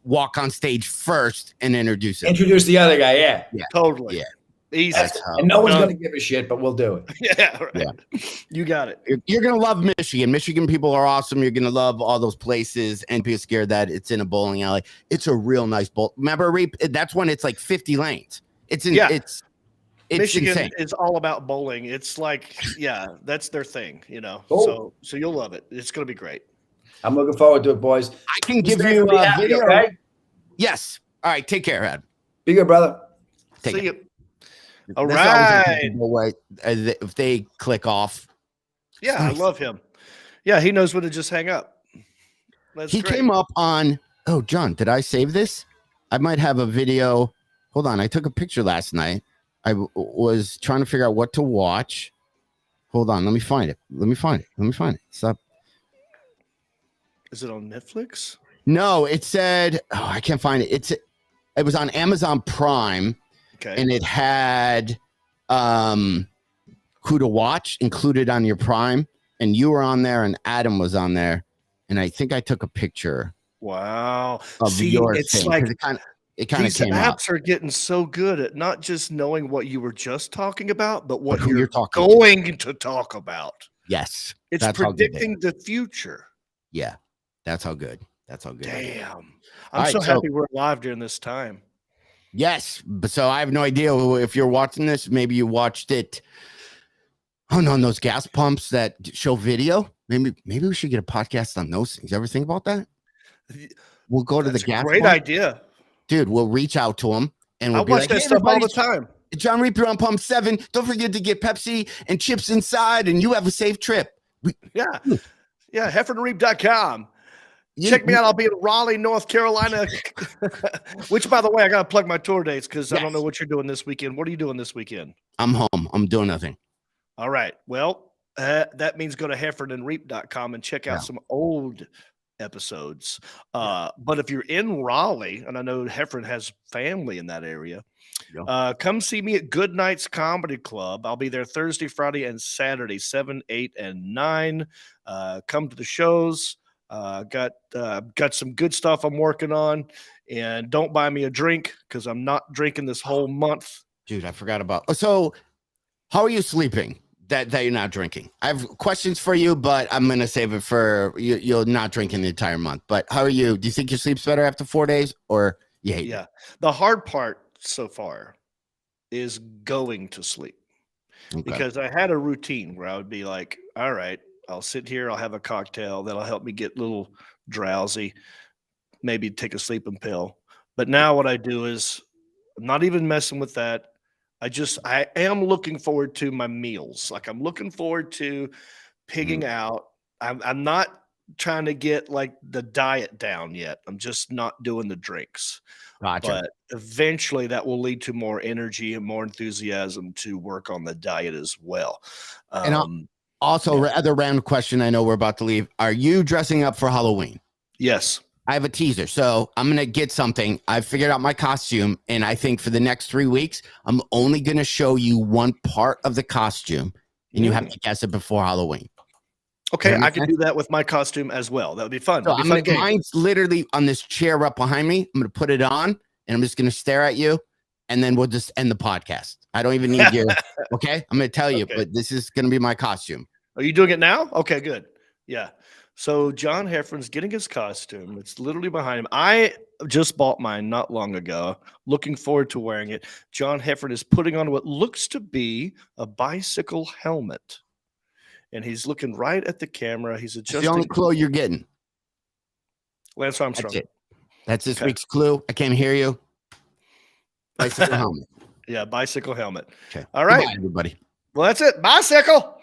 walk on stage first and introduce him. Introduce the other guy. Yeah. Totally. Yeah. Easy. And no one's gonna give a shit, but we'll do it. Yeah, right. Yeah. You got it. You're gonna love Michigan. Michigan people are awesome. You're gonna love all those places and be scared that it's in a bowling alley. It's a real nice bowl. Remember, Reep? That's when it's like 50 lanes. It's Michigan insane. is all about bowling. It's like, that's their thing, Cool. So you'll love it. It's gonna be great. I'm looking forward to it, boys. I can give Stay you happy, a video. okay? Yes. All right. Take care, Ed. Be good, brother. Take See it. you. All That's always a right. comfortable way, if they click off. Yeah, I love him. Yeah, he knows when to just hang up. That's He great. came up on. Oh, John, did I save this? I might have a video. Hold on. I took a picture last night. I was trying to figure out what to watch. Hold on. Let me find it. Stop. Is it on Netflix? No, it said. Oh, I can't find it. It was on Amazon Prime. Okay. And it had who to watch included on your Prime, and you were on there, and Adam was on there, and I think I took a picture Wow. of your it's thing. like It kind of these came out. apps are getting so good at not just knowing what you were just talking about, but what who you're you're talking to. going to talk about. Yes, It's that's how good they are. predicting the future. Yeah, that's how good. Damn. All I'm right, so so- happy we're alive during this time. Yes, but so I have no idea if you're watching this. Maybe you watched it. Oh no, on those gas pumps that show video. Maybe we should get a podcast on those things. Ever think about that? We'll go to That's the gas. great pump. idea. Dude. We'll reach out to them and we'll I be watch like, that "Hey, stuff all the everybody, time. John Reap, you're on pump 7. Don't forget to get Pepsi and chips inside, and you have a safe trip." Yeah. Yeah. HeffronReep.com. Check me out. I'll be in Raleigh, North Carolina. Which, by the way, I got to plug my tour dates because I don't know what you're doing this weekend. What are you doing this weekend? I'm home. I'm doing nothing. All right. Well, that means go to HeffronReep.com and check out some old episodes. But if you're in Raleigh, and I know Heffron has family in that area, come see me at Good Nights Comedy Club. I'll be there Thursday, Friday, and Saturday, 7, 8, and 9. Come to the shows. Got some good stuff I'm working on, and don't buy me a drink because I'm not drinking this whole month. Dude, I forgot about. So, how are you sleeping? That you're not drinking. I have questions for you, but I'm gonna save it for you. You're not drinking the entire month. But how are you? Do you think your sleep's better after 4 days, or you hate it? The hard part so far is going to sleep because I had a routine where I would be like, all right, I'll sit here, I'll have a cocktail that'll help me get a little drowsy, maybe take a sleeping pill. But now what I do is I'm not even messing with that. I am looking forward to my meals. Like I'm looking forward to pigging out. I'm not trying to get like the diet down yet. I'm just not doing the drinks. Gotcha. But eventually that will lead to more energy and more enthusiasm to work on the diet as well. And also, other random question. I know we're about to leave. Are you dressing up for Halloween? Yes. I have a teaser. So I'm going to get something. I figured out my costume. And I think for the next 3 weeks, I'm only going to show you one part of the costume. And you have to guess it before Halloween. Okay. I can do that with my costume as well. That would be fun. So That'd be fun game. mine's literally on this chair up behind me. I'm going to put it on and I'm just going to stare at you. And then we'll just end the podcast. I don't even need your, okay? I'm going to tell you, but this is going to be my costume. Are you doing it now? Okay, good. Yeah. So John Heffron's getting his costume. It's literally behind him. I just bought mine not long ago. Looking forward to wearing it. John Heffron is putting on what looks to be a bicycle helmet. And he's looking right at the camera. He's adjusting. It's the only clue you're getting. Lance Armstrong. That's it. That's this week's clue. I can't hear you. Bicycle helmet. Yeah, bicycle helmet. Okay. All right. Goodbye, everybody. Well, that's it. Bicycle.